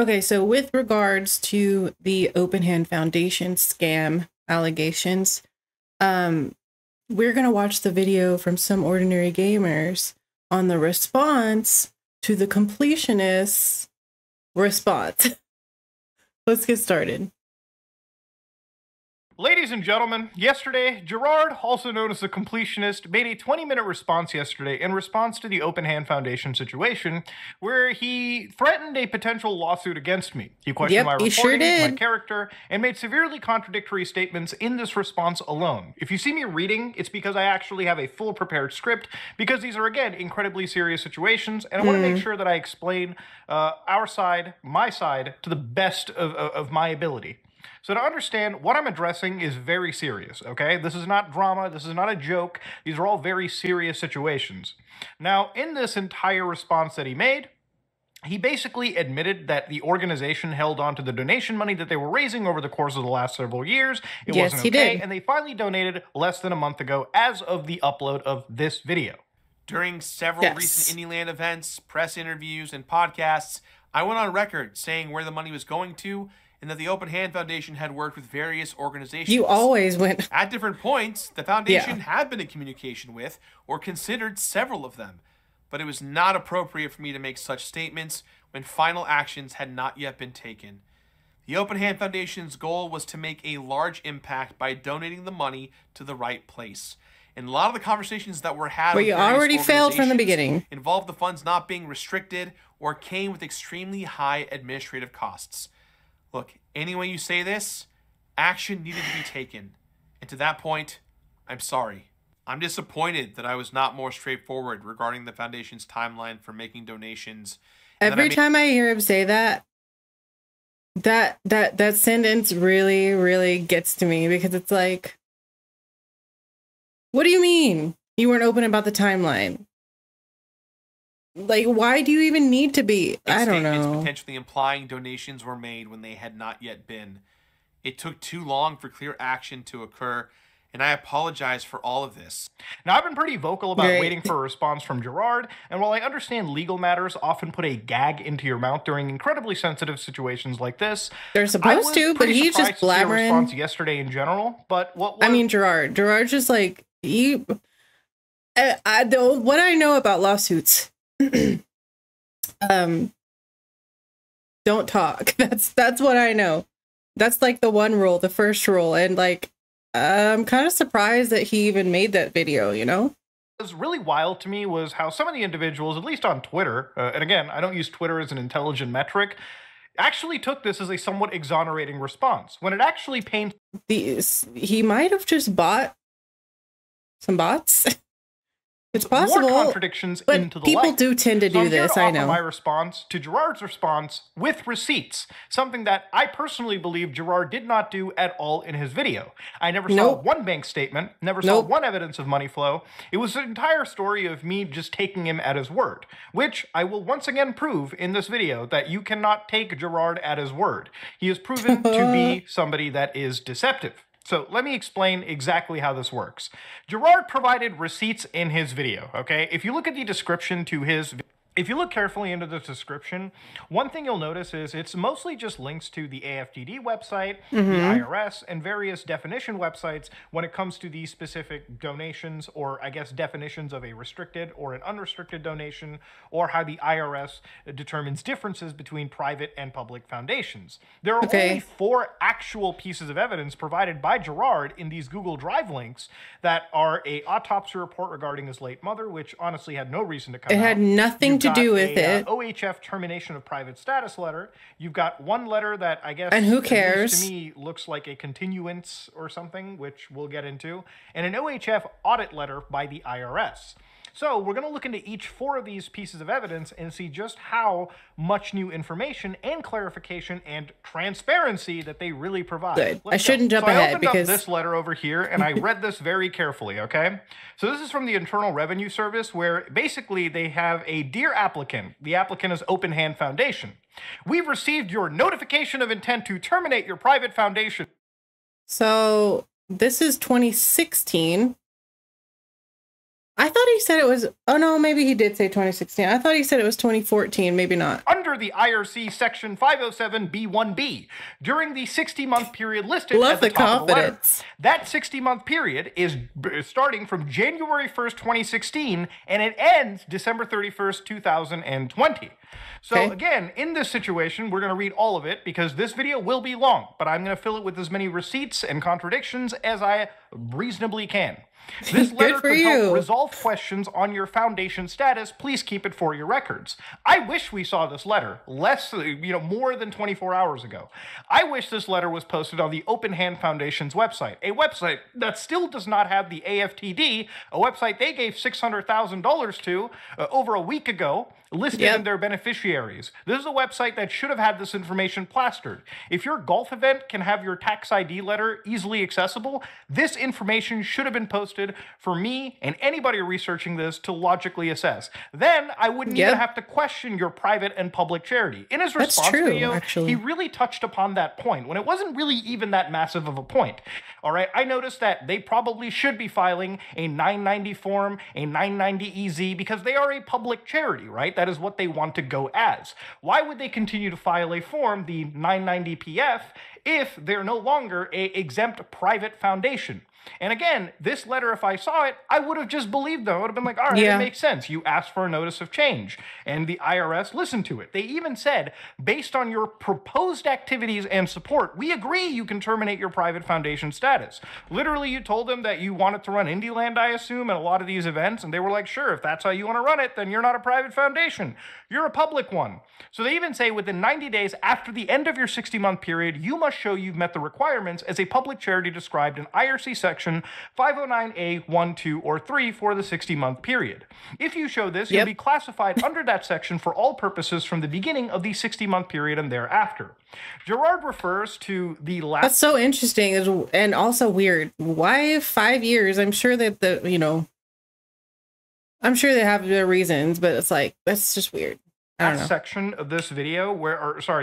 Okay, so with regards to the Open Hand Foundation scam allegations, um, we're gonna watch the video from some ordinary gamers on the response to the completionist response. Let's get started. Ladies and gentlemen, yesterday, Gerard, also known as the Completionist, made a 20-minute response yesterday in response to the Open Hand Foundation situation, where he threatened a potential lawsuit against me. He questioned my reporting, my character, and made severely contradictory statements in this response alone. If you see me reading, it's because I actually have a full prepared script, because these are, again, incredibly serious situations, and I want to make sure that I explain our side, my side, to the best of my ability. So to understand, what I'm addressing is very serious, okay? This is not drama, this is not a joke, these are all very serious situations. Now, in this entire response that he made, he basically admitted that the organization held on to the donation money that they were raising over the course of the last several years. It wasn't okay, and they finally donated less than a month ago as of the upload of this video. During several recent IndieLand events, press interviews, and podcasts, I went on record saying where the money was going to, and that the Open Hand Foundation had worked with various organizations. You always went. At different points, the foundation had been in communication with or considered several of them, but it was not appropriate for me to make such statements when final actions had not yet been taken. The Open Hand Foundation's goal was to make a large impact by donating the money to the right place. And a lot of the conversations that were had you already failed from the beginning involved the funds not being restricted or came with extremely high administrative costs. Look, any way you say this, action needed to be taken. And to that point, I'm sorry. I'm disappointed that I was not more straightforward regarding the foundation's timeline for making donations. Every time I hear him say that sentence really gets to me, because it's like, what do you mean you weren't open about the timeline? Like, why do you even need to be? I don't know. Potentially implying donations were made when they had not yet been. It took too long for clear action to occur, and I apologize for all of this. Now, I've been pretty vocal about waiting for a response from Gerard, and while I understand legal matters often put a gag into your mouth during incredibly sensitive situations like this, they're supposed to, but he's just blabbering. Response yesterday in general, but I mean, Gerard's just like what I know about lawsuits. Don't talk. That's what I know. That's like the one rule, the first rule, and like I'm kind of surprised that he even made that video, you know? What was really wild to me was how some of the individuals, at least on Twitter, and again, I don't use Twitter as an intelligent metric, actually took this as a somewhat exonerating response, when it actually paints... He might have just bought some bots. It's possible, more contradictions but into the people light. do tend to do this. I know. My response to Gerard's response with receipts, something that I personally believe Gerard did not do at all in his video. I never saw one bank statement, never saw one evidence of money flow. It was an entire story of me just taking him at his word, which I will once again prove in this video that you cannot take Gerard at his word. He is proven to be somebody that is deceptive. So let me explain exactly how this works. Gerard provided receipts in his video, okay? If you look at the description to his... If you look carefully into the description, one thing you'll notice is it's mostly just links to the AFDD website, the IRS, and various definition websites when it comes to these specific donations, or I guess definitions of a restricted or an unrestricted donation, or how the IRS determines differences between private and public foundations. There are only 4 actual pieces of evidence provided by Gerard in these Google Drive links that are an autopsy report regarding his late mother, which honestly had no reason to come out. It had nothing to do with it. OHF termination of private status letter. You've got one letter that I guess, and who cares, to me looks like a continuance or something, which we'll get into, and an OHF audit letter by the IRS. So we're going to look into each 4 of these pieces of evidence and see just how much new information and clarification and transparency that they really provide. Good. I shouldn't jump ahead because I opened up this letter over here and I read this very carefully, okay? So this is from the Internal Revenue Service, where basically they have a dear applicant. The applicant is Open Hand Foundation. We've received your notification of intent to terminate your private foundation. So this is 2016. I thought he said it was, oh no, maybe he did say 2016. I thought he said it was 2014, maybe not. Under the IRC Section 507B1B, during the 60-month period listed at the top of the letter. That 60-month period is starting from January 1st, 2016, and it ends December 31st, 2020. So again, in this situation, we're going to read all of it because this video will be long, but I'm going to fill it with as many receipts and contradictions as I reasonably can. This letter could help resolve questions on your foundation status. Please keep it for your records. I wish we saw this letter more than 24 hours ago. I wish this letter was posted on the Open Hand Foundation's website, a website that still does not have the AFTD, a website they gave $600,000 to over a week ago, listed in their beneficiaries. This is a website that should have had this information plastered. If your golf event can have your tax ID letter easily accessible, this information should have been posted for me and anybody researching this to logically assess. Then I wouldn't even have to question your private and public charity. In his response video, he really touched upon that point when it wasn't really even that massive of a point. All right, I noticed that they probably should be filing a 990 form, a 990 EZ, because they are a public charity, right? That is what they want to go as. Why would they continue to file a form, the 990 PF, if they're no longer a exempt private foundation? And again, this letter, if I saw it, I would have just believed them. I would have been like, all right, it makes sense. You asked for a notice of change, and the IRS listened to it. They even said, based on your proposed activities and support, we agree you can terminate your private foundation status. Literally, you told them that you wanted to run Indieland, I assume, at a lot of these events, and they were like, sure, if that's how you want to run it, then you're not a private foundation. You're a public one. So they even say within 90 days after the end of your 60-month period, you must show you've met the requirements as a public charity described in IRC Section 509A 1, 2, or 3 for the 60-month period. If you show this, you'll be classified under that section for all purposes from the beginning of the 60-month period and thereafter. Gerard refers to the last... That's so interesting and also weird. Why 5 years? I'm sure that I'm sure they have their reasons, but it's like, that's just weird. Section of this video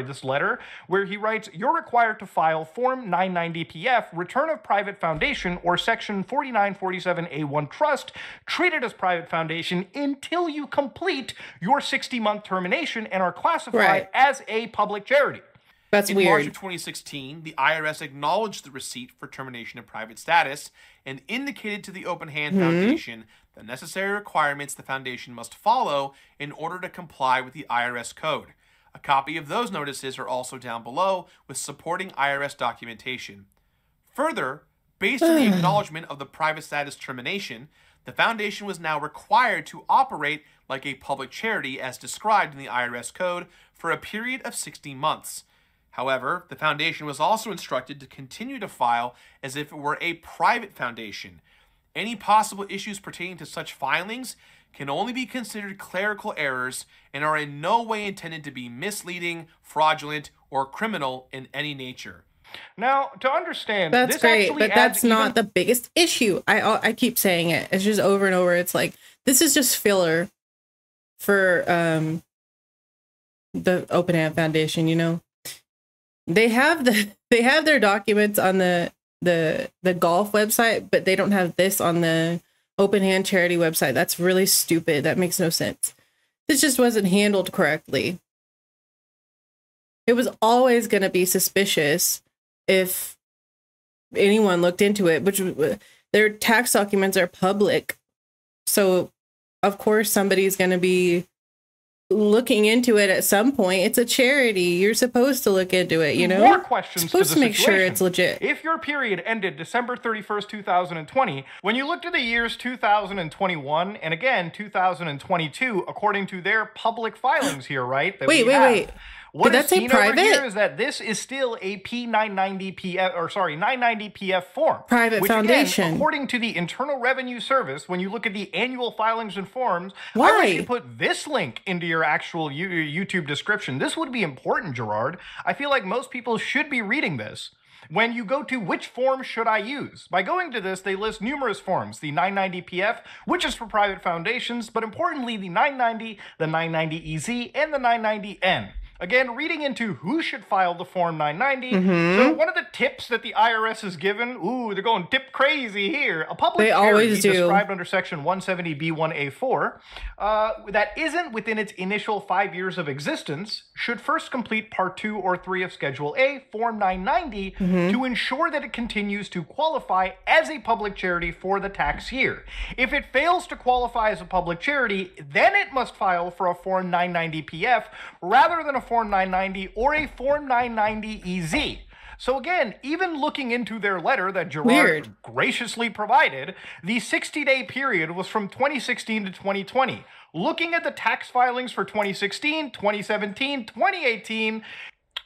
this letter, where he writes, you're required to file Form 990 PF, Return of Private Foundation, or Section 4947A1 Trust, treated as private foundation until you complete your 60-month termination and are classified as a public charity. That's weird. In March of 2016, the IRS acknowledged the receipt for termination of private status and indicated to the Open Hand Foundation the necessary requirements the foundation must follow in order to comply with the IRS code. A copy of those notices are also down below with supporting IRS documentation. Further, based on the acknowledgement of the private status termination, the foundation was now required to operate like a public charity as described in the IRS code for a period of 60 months. However, the foundation was also instructed to continue to file as if it were a private foundation. Any possible issues pertaining to such filings can only be considered clerical errors and are in no way intended to be misleading, fraudulent, or criminal in any nature. Now, to understand, that's great, but that's not the biggest issue. I keep saying it. It's just over and over. It's like, this is just filler for the Open Hand Foundation, They have their documents on the golf website, but they don't have this on the Open Hand charity website. That's really stupid. That makes no sense. This just wasn't handled correctly. It was always going to be suspicious if anyone looked into it, which their tax documents are public. So of course somebody's going to be looking into it at some point. It's a charity. You're supposed to look into it, More questions supposed to make sure it's legit. If your period ended December 31st, 2020, when you looked at the years 2021 and again 2022, according to their public filings here, right? Wait. What Did that say private? Here is that this is still a 990 PF form. Private foundation. Again, according to the Internal Revenue Service, when you look at the annual filings and forms, why? I wish you put this link into your actual YouTube description. This would be important, Gerard. I feel like most people should be reading this. When you go to which form should I use? By going to this, they list numerous forms. The 990 PF, which is for private foundations, but importantly, the 990, the 990 EZ, and the 990N. Again, reading into who should file the Form 990. So one of the tips that the IRS has given, they're going tip crazy here. A public charity described under Section 170B1A4 that isn't within its initial 5 years of existence should first complete Part 2 or 3 of Schedule A, Form 990, to ensure that it continues to qualify as a public charity for the tax year. If it fails to qualify as a public charity, then it must file for a Form 990-PF rather than a Form 990 or a Form 990-EZ. So again, even looking into their letter that Gerard graciously provided, the 60-day period was from 2016 to 2020. Looking at the tax filings for 2016, 2017, 2018,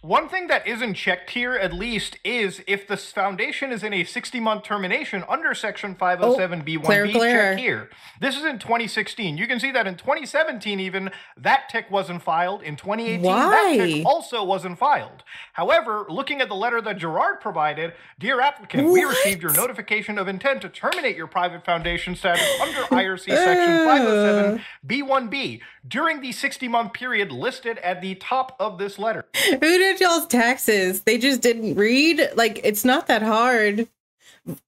one thing that isn't checked here, at least, is if the foundation is in a 60-month termination under Section 507B1B, check here. This is in 2016. You can see that in 2017 even, that tick wasn't filed. In 2018, that tick also wasn't filed. However, looking at the letter that Gerard provided, dear applicant, we received your notification of intent to terminate your private foundation status under IRC Section 507B1B during the 60-month period listed at the top of this letter. Who did y'all's taxes? They just didn't read? Like, it's not that hard.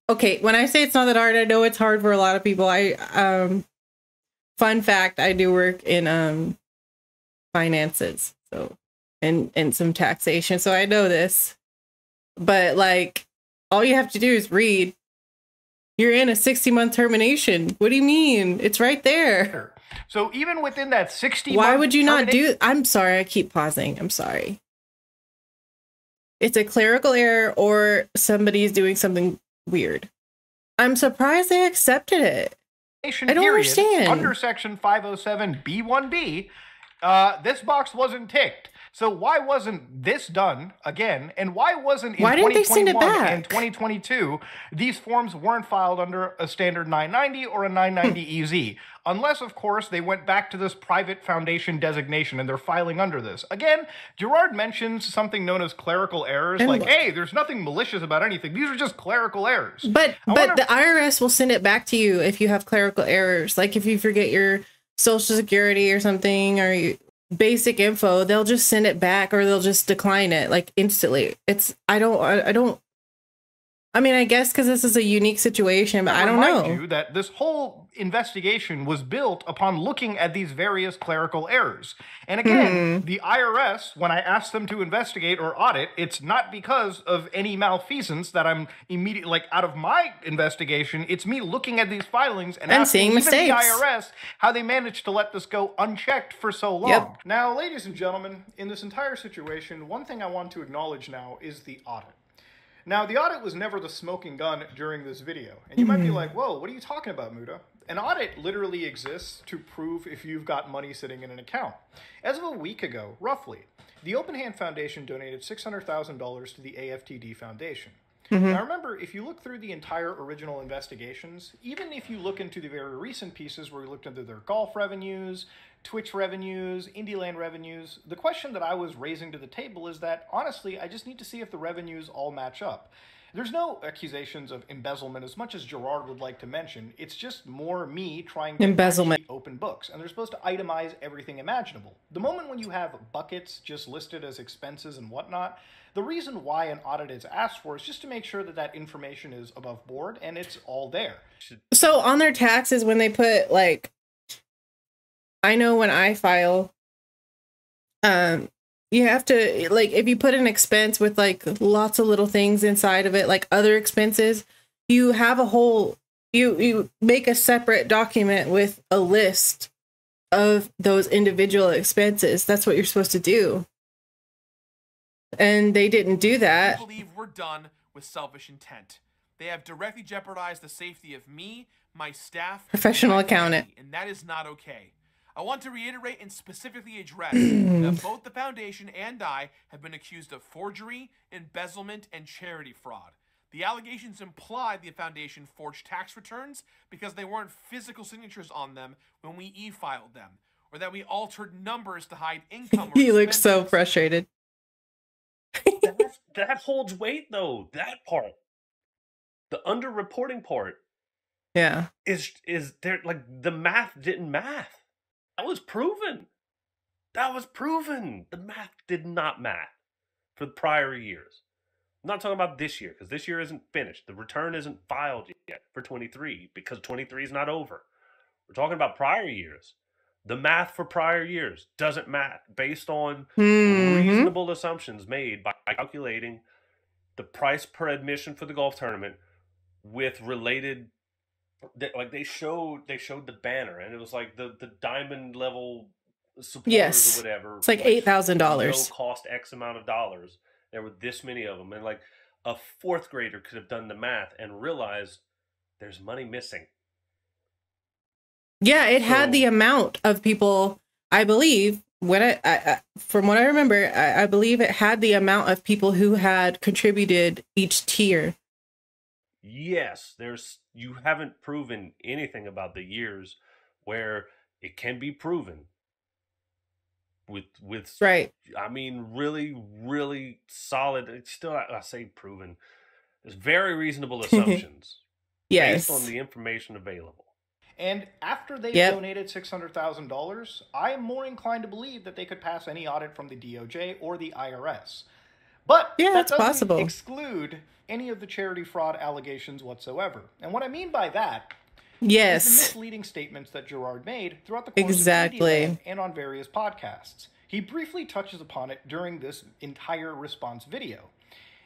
Okay, when I say it's not that hard, I know it's hard for a lot of people. Fun fact, I do work in finances, so and some taxation, so I know this. But like, all you have to do is read. You're in a 60-month termination. What do you mean? It's right there. So even within that 60-month, why would you not do? I'm sorry, I keep pausing. I'm sorry. It's a clerical error or somebody's doing something weird. I'm surprised they accepted it. I don't understand. Under Section 507B1B, this box wasn't ticked. So why wasn't this done again? And why wasn't in 2021 and 2022, these forms weren't filed under a standard 990 or a 990-EZ? Unless, of course, they went back to this private foundation designation and they're filing under this. Again, Gerard mentions something known as clerical errors. Like, hey, there's nothing malicious about anything. These are just clerical errors. But the IRS will send it back to you if you have clerical errors. Like if you forget your social security or something, or basic info, they'll just send it back or they'll just decline it like instantly. I mean, I guess because this is a unique situation, but I don't know. You that this whole investigation was built upon looking at these various clerical errors. And again, the IRS, when I asked them to investigate or audit, it's not because of any malfeasance that I'm immediately, like, out of my investigation. It's me looking at these filings and asking even the IRS how they managed to let this go unchecked for so long. Now, ladies and gentlemen, in this entire situation, one thing I want to acknowledge now is the audit. Now, the audit was never the smoking gun during this video. And you might be like, whoa, what are you talking about, Muda? An audit literally exists to prove if you've got money sitting in an account. As of a week ago, roughly, the Open Hand Foundation donated $600,000 to the AFTD Foundation. Now, remember, if you look through the entire original investigations, even if you look into the very recent pieces where we looked into their golf revenues, Twitch revenues, IndieLand revenues, the question that I was raising to the table is that, honestly, I just need to see if the revenues all match up. There's no accusations of embezzlement as much as Gerard would like to mention. It's just more me trying to open books. And they're supposed to itemize everything imaginable. The moment when you have buckets just listed as expenses and whatnot, the reason why an audit is asked for is just to make sure that that information is above board and it's all there. So on their taxes, when they put, like, I know when I file, you have to, like, if you put an expense with like lots of little things inside of it, like other expenses, you have a whole, you make a separate document with a list of those individual expenses. That's what you're supposed to do. And they didn't do that. I believe we're done with selfish intent. They have directly jeopardized the safety of me, my staff, professional accountant, and that is not okay. I want to reiterate and specifically address that both the foundation and I have been accused of forgery, embezzlement, and charity fraud. The allegations imply the foundation forged tax returns because they weren't physical signatures on them when we e-filed them, or that we altered numbers to hide income. He looks so frustrated. that holds weight, though. That part, the underreporting part, is there, like, the math didn't math. That was proven. That was proven. The math did not math for the prior years. I'm not talking about this year, because this year isn't finished. The return isn't filed yet for 23, because 23 is not over. We're talking about prior years. The math for prior years doesn't math based on reasonable assumptions made by calculating the price per admission for the golf tournament with related, like they showed the banner, and it was like the diamond level supporters or whatever. It's like $8,000. No cost X amount of dollars. There were this many of them, and like a fourth grader could have done the math and realized there's money missing. Yeah, it had the amount of people, I believe, when I from what I remember, I believe it had the amount of people who had contributed each tier. Yes, you haven't proven anything about the years where it can be proven with right. I mean, really, really solid. It's still, I say proven. There's very reasonable assumptions based on the information available. And after they donated $600,000, I am more inclined to believe that they could pass any audit from the DOJ or the IRS. But that doesn't exclude any of the charity fraud allegations whatsoever. And what I mean by that is the misleading statements that Gerard made throughout the course of media and on various podcasts. He briefly touches upon it during this entire response video.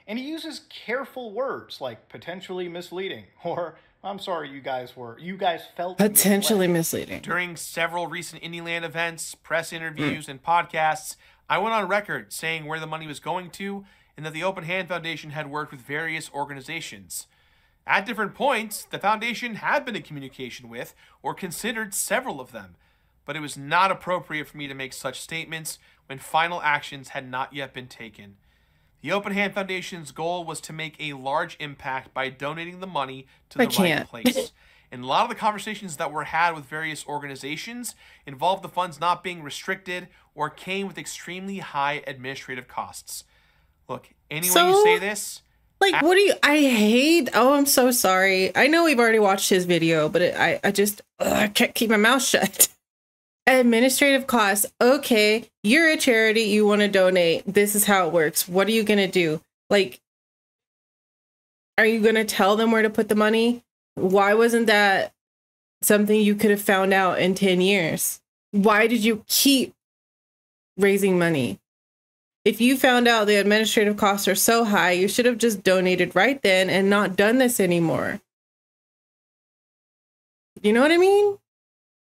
And he uses careful words like potentially misleading or I'm sorry, you guys felt potentially misleading. During several recent Indieland events, press interviews, and podcasts, I went on record saying where the money was going to and that the Open Hand Foundation had worked with various organizations. At different points, the foundation had been in communication with or considered several of them, but it was not appropriate for me to make such statements when final actions had not yet been taken. The Open Hand Foundation's goal was to make a large impact by donating the money to the right place. And a lot of the conversations that were had with various organizations involved the funds not being restricted or came with extremely high administrative costs. Look, anyway you say this... Like, what do you... I hate... Oh, I'm so sorry. I know we've already watched his video, but I just... I can't keep my mouth shut. Administrative costs. Okay, you're a charity. You want to donate. This is how it works. What are you going to do? Like, are you going to tell them where to put the money? Why wasn't that something you could have found out in 10 years? Why did you keep raising money? If you found out the administrative costs are so high, you should have just donated right then and not done this anymore. You know what I mean?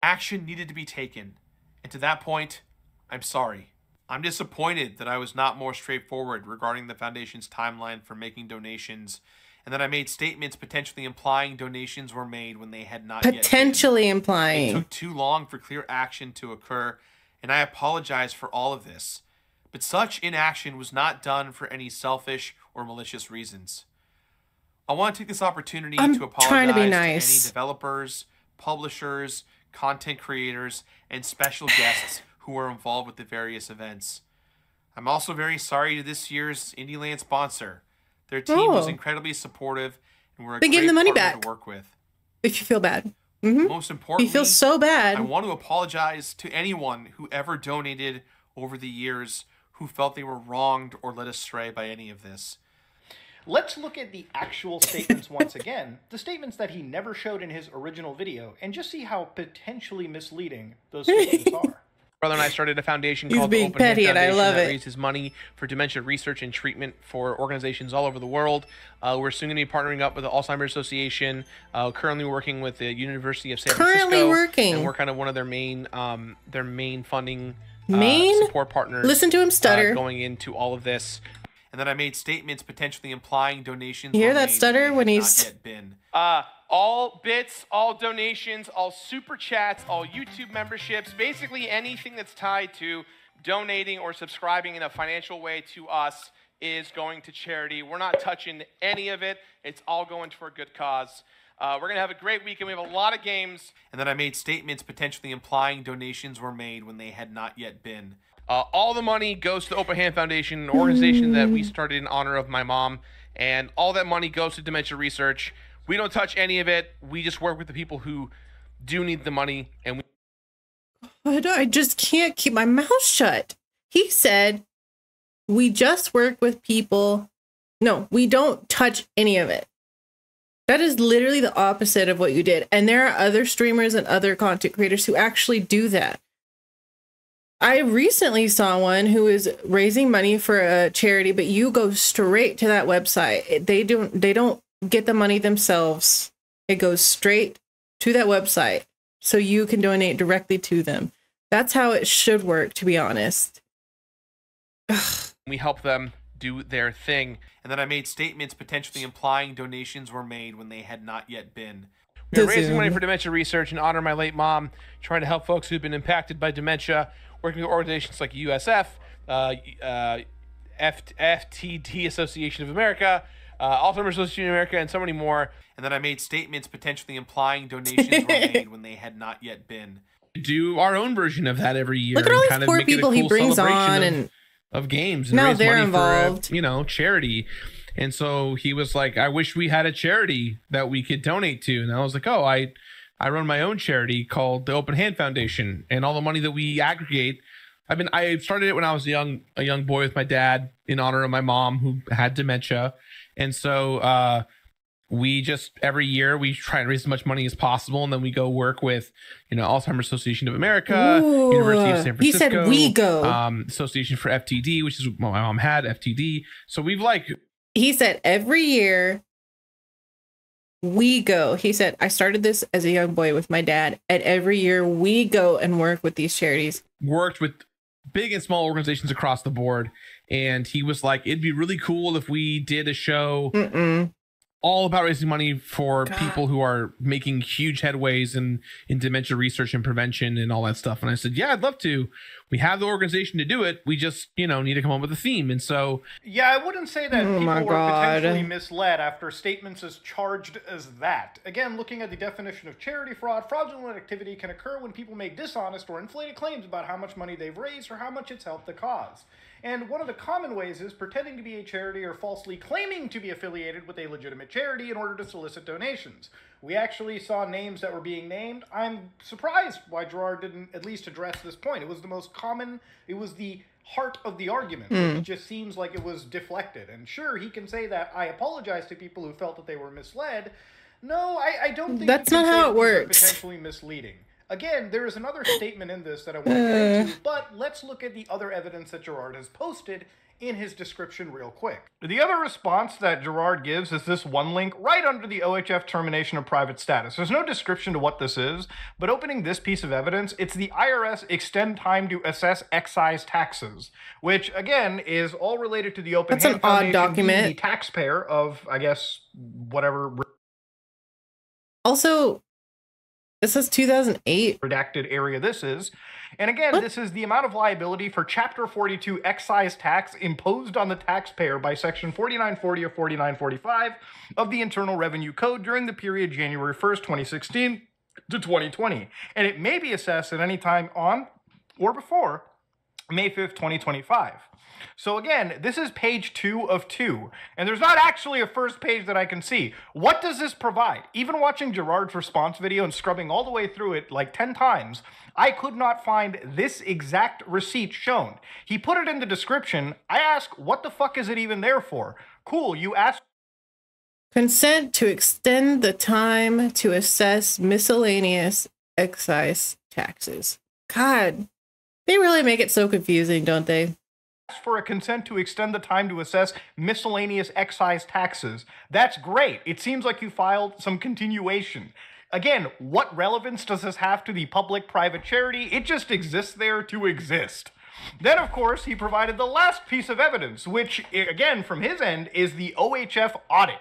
Action needed to be taken. And to that point, I'm sorry. I'm disappointed that I was not more straightforward regarding the foundation's timeline for making donations, and that I made statements potentially implying donations were made when they had not yet been. Potentially implying. It took too long for clear action to occur, and I apologize for all of this. But such inaction was not done for any selfish or malicious reasons. I want to take this opportunity to apologize to any developers, publishers, content creators, and special guests who were involved with the various events. I'm also very sorry to this year's Indieland sponsor. Their team was incredibly supportive and were a great partner to work with. If you feel bad. Most importantly, you feel so bad. I want to apologize to anyone who ever donated over the years who felt they were wronged or led astray by any of this. Let's look at the actual statements once again, the statements that he never showed in his original video, and just see how potentially misleading those statements are. Brother and I started a foundation called the Open Hand Foundation that raises money for dementia research and treatment for organizations all over the world. We're soon going to be partnering up with the Alzheimer's Association, currently working with the University of San Francisco. And we're kind of one of their main funding support partners. Listen to him stutter. Going into all of this. And then I made statements potentially implying donations. You hear that stutter when he's... Not yet been. All bits, all donations, all super chats, all YouTube memberships, basically anything that's tied to donating or subscribing in a financial way to us is going to charity. We're not touching any of it. It's all going for a good cause. We're going to have a great weekend. We have a lot of games. And then I made statements potentially implying donations were made when they had not yet been. All the money goes to the Open Hand Foundation, an organization that we started in honor of my mom. And all that money goes to dementia research. We don't touch any of it. We just work with the people who do need the money. And I just can't keep my mouth shut. He said, we just work with people. No, we don't touch any of it. That is literally the opposite of what you did. And there are other streamers and other content creators who actually do that. I recently saw one who is raising money for a charity, but you go straight to that website. They don't get the money themselves. It goes straight to that website so you can donate directly to them. That's how it should work, to be honest. We help them do their thing. And then I made statements potentially implying donations were made when they had not yet been. We're raising money for dementia research in honor of my late mom, trying to help folks who've been impacted by dementia, working with organizations like USF, FTD Association of America, Alzheimer's Association of America, and so many more. And then I made statements potentially implying donations were made when they had not yet been. Do our own version of that every year. Look at all these poor people he brings on of games and now raise they're money involved. For charity. And so he was like, I wish we had a charity that we could donate to. And I was like, oh, I run my own charity called the Open Hand Foundation, and all the money that we aggregate. I started it when I was a young boy with my dad in honor of my mom who had dementia. And so we just every year we try and raise as much money as possible, and then we go work with Alzheimer's Association of America, University of San Francisco. He said we go. Association for FTD, which is what my mom had, FTD. So he said every year we go. He said, I started this as a young boy with my dad, and every year we go and work with these charities. Worked with big and small organizations across the board. And he was like, it'd be really cool if we did a show all about raising money for people who are making huge headways in dementia research and prevention and all that stuff. And I said, yeah, I'd love to. We have the organization to do it. We just, need to come up with a theme. And so... Yeah, I wouldn't say that people were potentially misled after statements as charged as that. Again, looking at the definition of charity fraud, fraudulent activity can occur when people make dishonest or inflated claims about how much money they've raised or how much it's helped the cause. And one of the common ways is pretending to be a charity or falsely claiming to be affiliated with a legitimate charity in order to solicit donations. We actually saw names that were being named. I'm surprised why Gerard didn't at least address this point. It was the most common, it was the heart of the argument. It just seems like it was deflected. And sure, he can say that I apologize to people who felt that they were misled. No, I don't think that's not how it works. Potentially misleading. Again, there is another statement in this that I want to get into, but let's look at the other evidence that Gerard has posted in his description real quick. The other response that Gerard gives is this one link right under the OHF termination of private status. There's no description to what this is, but opening this piece of evidence, it's the IRS extend time to assess excise taxes, which again is all related to the Open Hand Foundation, an odd document. The taxpayer of, I guess, whatever. Also, this is 2008. Redacted area this is. And again, this is the amount of liability for Chapter 42 excise tax imposed on the taxpayer by Section 4940 or 4945 of the Internal Revenue Code during the period January 1st, 2016 to 2020. And it may be assessed at any time on or before May 5th, 2025. So again, this is page 2 of 2, and there's not actually a first page that I can see. What does this provide? Even watching Gerard's response video and scrubbing all the way through it like 10 times, I could not find this exact receipt shown. He put it in the description. I ask, what the fuck is it even there for? Cool, you asked. Consent to extend the time to assess miscellaneous excise taxes. God, they really make it so confusing, don't they? For a consent to extend the time to assess miscellaneous excise taxes. That's great. It seems like you filed some continuation. Again, what relevance does this have to the public-private charity? It just exists there to exist. Then, of course, he provided the last piece of evidence, which, again, from his end, is the OHF audit.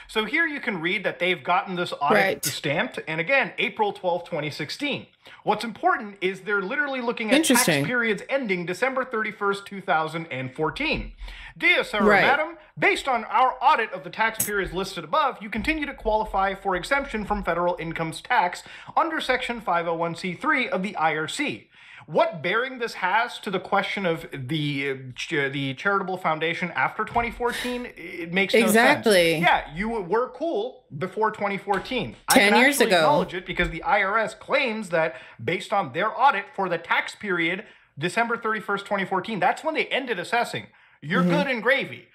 So here you can read that they've gotten this audit stamped, and again, April 12, 2016. What's important is they're literally looking at tax periods ending December 31st, 2014. Dear Sir or Madam, based on our audit of the tax periods listed above, you continue to qualify for exemption from federal income tax under Section 501c3 of the IRC. What bearing this has to the question of the charitable foundation after 2014, it makes no sense. Exactly. Yeah, you were cool before 2014. 10 years ago. Acknowledge it because the IRS claims that based on their audit for the tax period, December 31st, 2014, that's when they ended assessing. You're good and gravy.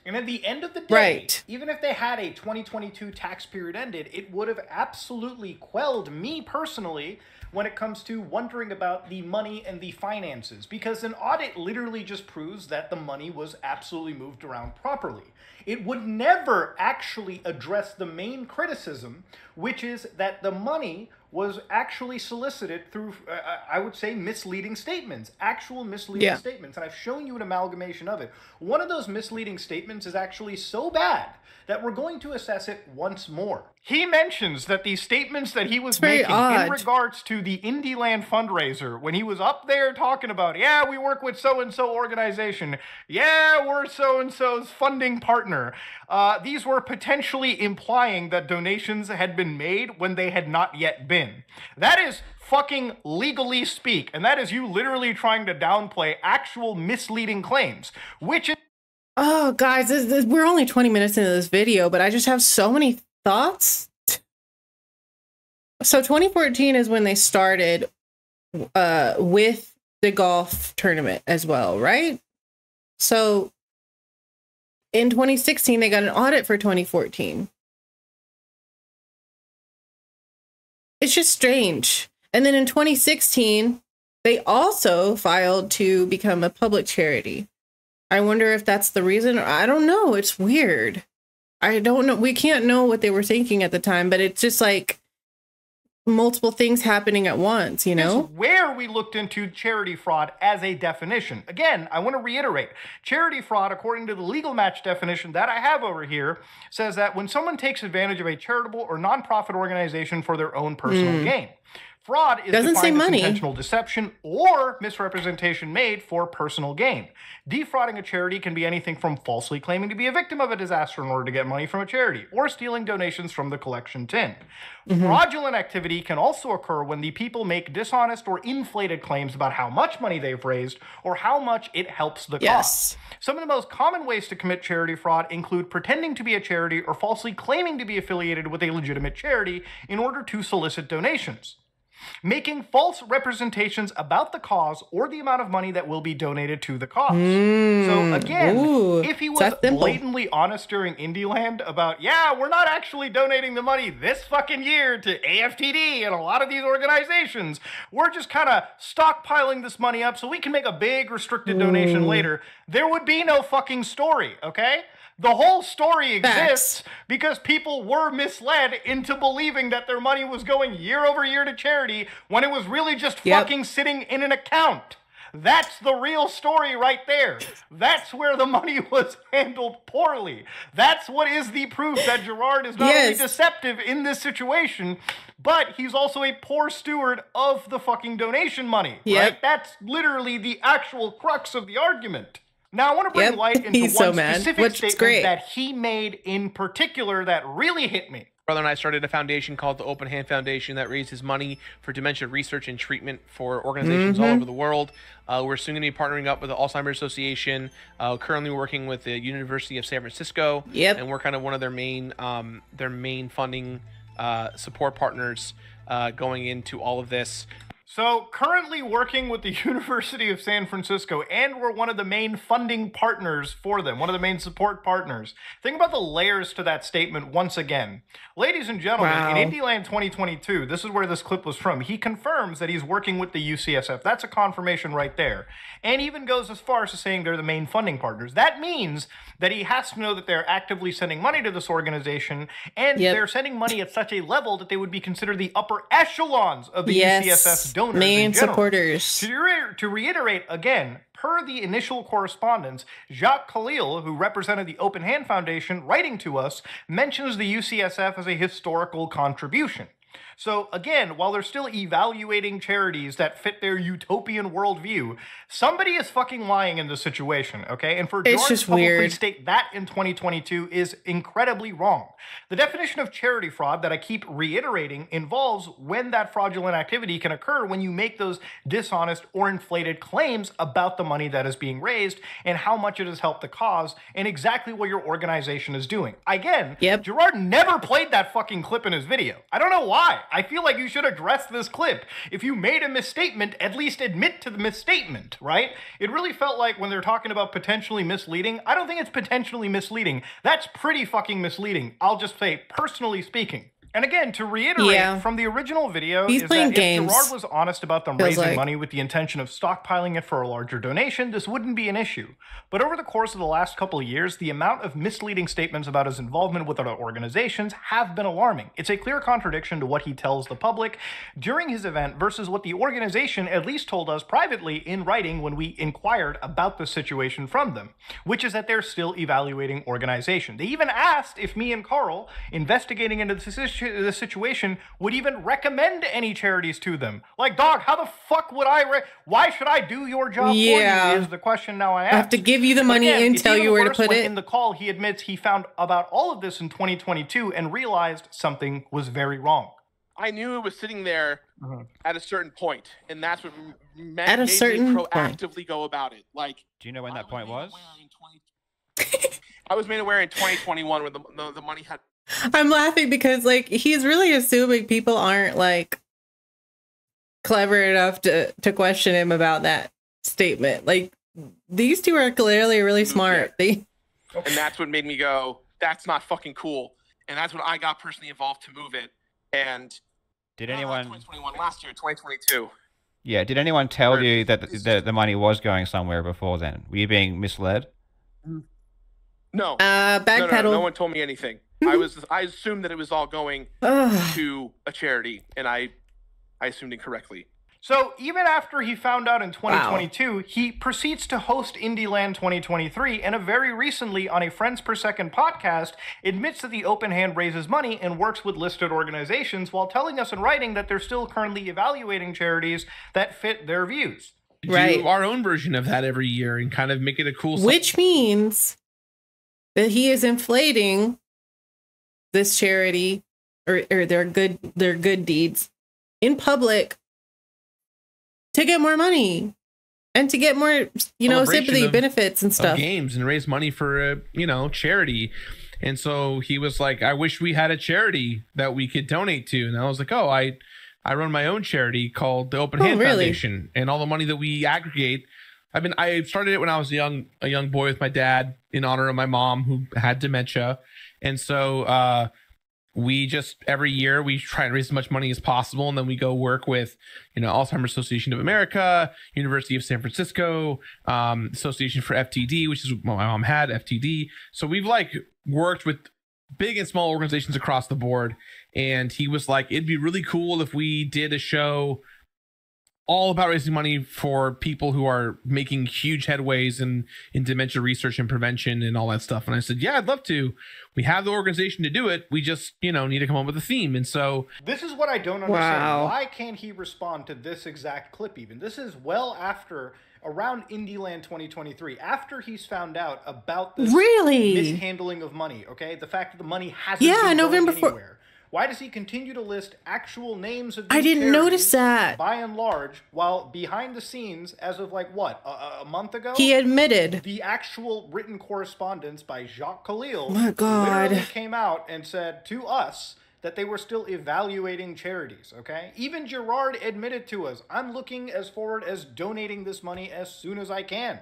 And at the end of the day, even if they had a 2022 tax period ended, it would have absolutely quelled me personally when it comes to wondering about the money and the finances, because an audit literally just proves that the money was absolutely moved around properly. It would never actually address the main criticism, which is that the money was actually solicited through, I would say, misleading statements, actual misleading statements. And I've shown you an amalgamation of it. One of those misleading statements is actually so bad that we're going to assess it once more. He mentions that the statements that he was making in regards to the Indieland fundraiser, when he was up there talking about, yeah, we work with so-and-so organization, yeah, we're so-and-so's funding partner, these were potentially implying that donations had been made when they had not yet been. That is fucking legally speak, and that is you literally trying to downplay actual misleading claims, which is... Oh, guys, we're only 20 minutes into this video, but I just have so many thoughts. So 2014 is when they started with the golf tournament as well, right? So in 2016, they got an audit for 2014. It's just strange. And then in 2016, they also filed to become a public charity. I wonder if that's the reason. I don't know. It's weird. I don't know. We can't know what they were thinking at the time, but it's just like multiple things happening at once, you know? It's where we looked into charity fraud as a definition. Again, I want to reiterate, charity fraud, according to the legal match definition that I have over here, says that when someone takes advantage of a charitable or nonprofit organization for their own personal gain. Fraud is defined as intentional deception or misrepresentation made for personal gain. Defrauding a charity can be anything from falsely claiming to be a victim of a disaster in order to get money from a charity, or stealing donations from the collection tin. Fraudulent activity can also occur when the people make dishonest or inflated claims about how much money they've raised or how much it helps the cause. Some of the most common ways to commit charity fraud include pretending to be a charity or falsely claiming to be affiliated with a legitimate charity in order to solicit donations. Making false representations about the cause or the amount of money that will be donated to the cause. So again, if he was blatantly honest during Indieland about, yeah, we're not actually donating the money this fucking year to AFTD and a lot of these organizations, we're just kind of stockpiling this money up so we can make a big restricted donation later, there would be no fucking story, okay? The whole story exists because people were misled into believing that their money was going year over year to charity when it was really just fucking sitting in an account. That's the real story right there. That's where the money was handled poorly. That's what is the proof that Gerard is not only deceptive in this situation, but he's also a poor steward of the fucking donation money. Right? That's literally the actual crux of the argument. Now, I want to bring light into one specific statement that he made in particular that really hit me. Brother and I started a foundation called the Open Hand Foundation that raises money for dementia research and treatment for organizations all over the world. We're soon going to be partnering up with the Alzheimer's Association, currently working with the University of San Francisco, and we're kind of one of their main funding support partners going into all of this. So, currently working with the University of San Francisco, and we're one of the main funding partners for them, one of the main support partners. Think about the layers to that statement once again. Ladies and gentlemen, in Indieland 2022, this is where this clip was from, he confirms that he's working with the UCSF. That's a confirmation right there. And even goes as far as to saying they're the main funding partners. That means that he has to know that they're actively sending money to this organization, and they're sending money at such a level that they would be considered the upper echelons of the UCSF's donors main supporters. To reiterate again, per the initial correspondence, Jacques Khalil, who represented the Open Hand Foundation, writing to us, mentions the UCSF as a historical contribution. So again, while they're still evaluating charities that fit their utopian worldview, somebody is fucking lying in this situation, okay? And for Gerard to publicly state that in 2022 is incredibly wrong. The definition of charity fraud that I keep reiterating involves when that fraudulent activity can occur when you make those dishonest or inflated claims about the money that is being raised and how much it has helped the cause and exactly what your organization is doing. Again, Gerard never played that fucking clip in his video. I don't know why. I feel like you should address this clip. If you made a misstatement, at least admit to the misstatement, right? It really felt like when they're talking about potentially misleading, I don't think it's potentially misleading. That's pretty fucking misleading. I'll just say, personally speaking. And again, to reiterate from the original video, is that if Gerard was honest about them raising money with the intention of stockpiling it for a larger donation, this wouldn't be an issue. But over the course of the last couple of years, the amount of misleading statements about his involvement with other organizations have been alarming. It's a clear contradiction to what he tells the public during his event versus what the organization at least told us privately in writing when we inquired about the situation from them, which is that they're still evaluating organization. They even asked if me and Carl, investigating into the situation, would even recommend any charities to them. Like, dog, how the fuck would why should I do your job for you is the question now I ask. I have to give you the money and tell you where to put it. In the call, he admits he found about all of this in 2022 and realized something was very wrong. I knew it was sitting there at a certain point, and that's what made me proactively go about it. Like, do you know when that point was? I was made aware in 2021 when the money had. I'm laughing because, like, he's really assuming people aren't, like, clever enough to question him about that statement. Like, these two are clearly really smart. And that's what made me go, that's not fucking cool. And that's when I got personally involved to move it. And did anyone 2021 last year, 2022. Yeah, did anyone tell you that the money was going somewhere before then? Were you being misled? No. Backpedal. No one told me anything. I assumed that it was all going to a charity, and I assumed incorrectly. So even after he found out in 2022, he proceeds to host Indieland 2023, and very recently on a Friends Per Second podcast, admits that the Open Hand raises money and works with listed organizations while telling us in writing that they're still currently evaluating charities that fit their views. Do our own version of that every year and kind of make it a cool. Which means that he is inflating this charity or their good deeds in public to get more money and to get more, sympathy, benefits and stuff. Games and raise money for charity. And so he was like, I wish we had a charity that we could donate to. And I was like, I run my own charity called the Open Hand Foundation, and all the money that we aggregate. I started it when I was a young boy with my dad in honor of my mom who had dementia. And so we just every year we try and raise as much money as possible, and then we go work with Alzheimer's Association of America, University of San Francisco, Association for FTD, which is what my mom had, FTD. So we've worked with big and small organizations across the board, and he was like, it'd be really cool if we did a show all about raising money for people who are making huge headways in dementia research and prevention and all that stuff. And I said, yeah, I'd love to. We have the organization to do it. We just, need to come up with a theme. And so this is what I don't understand. Why can't he respond to this exact clip even? This is well after around Indieland 2023, after he's found out about this mishandling of money, okay? The fact that the money hasn't been November going anywhere. Why does he continue to list actual names of these I didn't notice that. By and large, while behind the scenes, as of a month ago? He admitted. The actual written correspondence by Jacques Khalil literally came out and said to us that they were still evaluating charities, okay? Even Gerard admitted to us, I'm looking as forward as donating this money as soon as I can.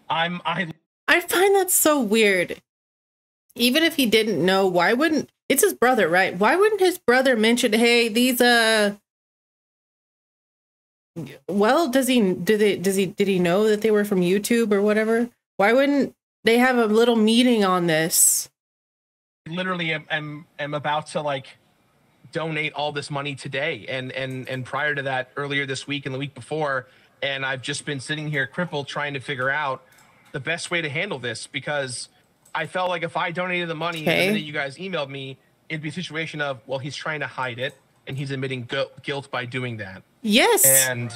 I find that so weird. Even if he didn't know, why wouldn't... It's his brother, right? Why wouldn't his brother mention, hey, these well, did he know that they were from YouTube or whatever? Why wouldn't they have a little meeting on this? Literally am about to donate all this money today, and prior to that, earlier this week and the week before, and I've just been sitting here crippled trying to figure out the best way to handle this, because I felt like if I donated the money and then you guys emailed me, it'd be a situation of, well, he's trying to hide it. and he's admitting guilt by doing that. Yes. And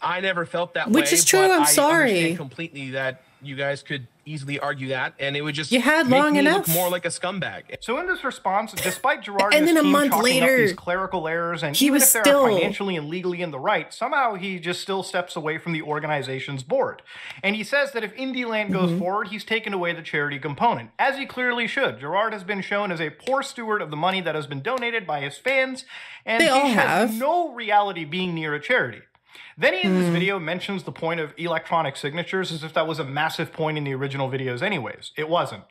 I never felt that way. Which is true. I'm sorry. I understand completely that you guys could easily argue that, and it would just you had make long me enough. look more like a scumbag. So in this response, despite Gerard and and then his a team month chalking later, up these clerical errors, and he even was if they're still financially and legally in the right, somehow he just still steps away from the organization's board. And he says that if Indieland goes forward, he's taken away the charity component, as he clearly should. Gerard has been shown as a poor steward of the money that has been donated by his fans, and he has no reality being near a charity. Then he, in this video, mentions the point of electronic signatures as if that was a massive point in the original videos anyways. It wasn't.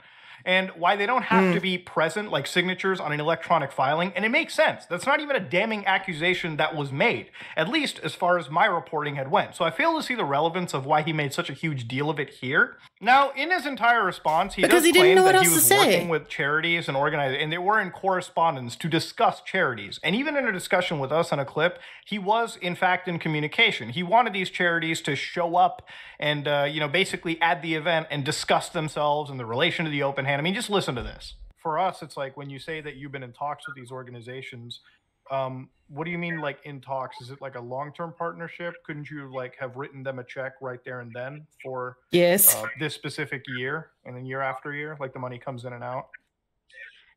And why they don't have to be present like signatures on an electronic filing, and it makes sense. That's not even a damning accusation that was made, at least as far as my reporting had went. So I fail to see the relevance of why he made such a huge deal of it here. Now, in his entire response, he does claim that he was working with charities and organizing, and they were in correspondence to discuss charities. And even in a discussion with us on a clip, he was, in fact, in communication. He wanted these charities to show up and, basically at the event and discuss themselves and the relation to the open hand. I mean, just listen to this. For us, it's like when you say that you've been in talks with these organizations, what do you mean, like, in talks? Is it like a long-term partnership? Couldn't you, like, have written them a check right there and then for this specific year and then year after year, like the money comes in and out?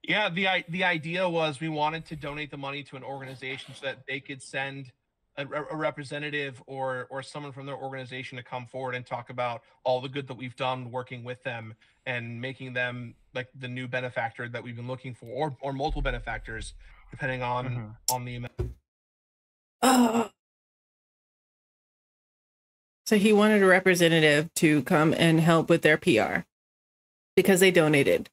Yeah, the idea was we wanted to donate the money to an organization so that they could send a representative or someone from their organization to come forward and talk about all the good that we've done working with them and making them like the new benefactor that we've been looking for, or multiple benefactors, depending on the amount. So he wanted a representative to come and help with their PR because they donated.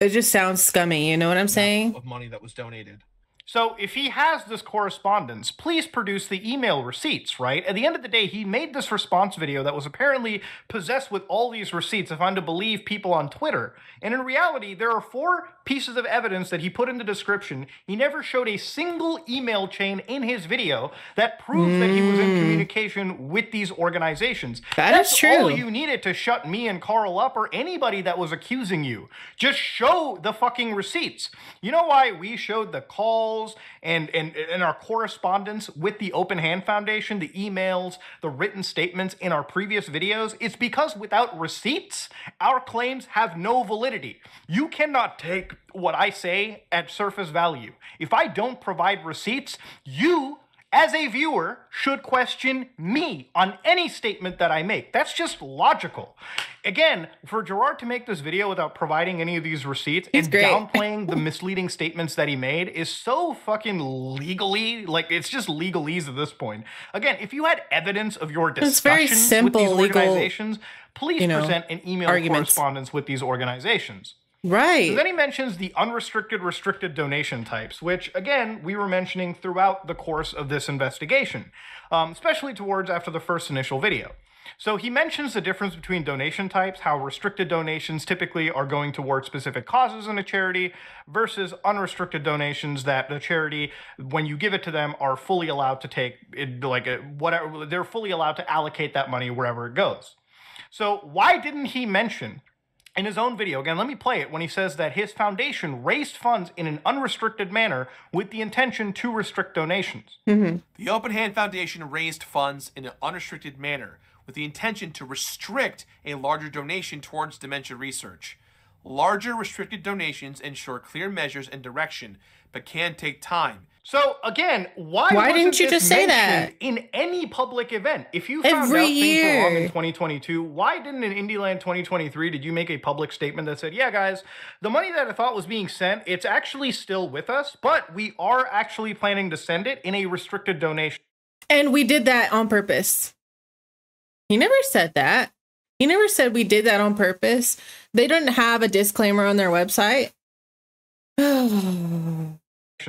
It just sounds scummy, you know what I'm saying? Of money that was donated. So if he has this correspondence, please produce the email receipts, right? At the end of the day, he made this response video that was apparently possessed with all these receipts, if I'm to believe people on Twitter. And in reality, there are 4 pieces of evidence that he put in the description. He never showed a single email chain in his video that proves that he was in communication with these organizations. That's true. All you needed to shut me and Carl up, or anybody that was accusing you. Just show the fucking receipts. You know why we showed the calls and our correspondence with the Open Hand Foundation, the emails, the written statements in our previous videos? It's because without receipts, our claims have no validity. You cannot take what I say at surface value. If I don't provide receipts, you, as a viewer, should question me on any statement that I make. That's just logical. Again, for Gerard to make this video without providing any of these receipts and downplaying the misleading statements that he made is so fucking legally, like, it's just legalese at this point. Again, if you had evidence of your discussions with these organizations, please present an email correspondence with these organizations. Right. So then he mentions the unrestricted, restricted donation types, which, again, we were mentioning throughout the course of this investigation, especially towards after the first initial video. So he mentions the difference between donation types, how restricted donations typically are going towards specific causes in a charity versus unrestricted donations that the charity, when you give it to them, are fully allowed to take, whatever, they're fully allowed to allocate that money wherever it goes. So why didn't he mention in his own video, again, let me play it, when he says that his foundation raised funds in an unrestricted manner with the intention to restrict donations? The Open Hand Foundation raised funds in an unrestricted manner with the intention to restrict a larger donation towards dementia research. Larger restricted donations ensure clear measures and direction, but can take time. So again, why didn't you just say that in any public event? If you found out things were wrong in 2022, why didn't in Indieland 2023 did you make a public statement that said, yeah, guys, the money that I thought was being sent, it's actually still with us, but we are actually planning to send it in a restricted donation. And we did that on purpose. He never said that. He never said we did that on purpose. They didn't have a disclaimer on their website.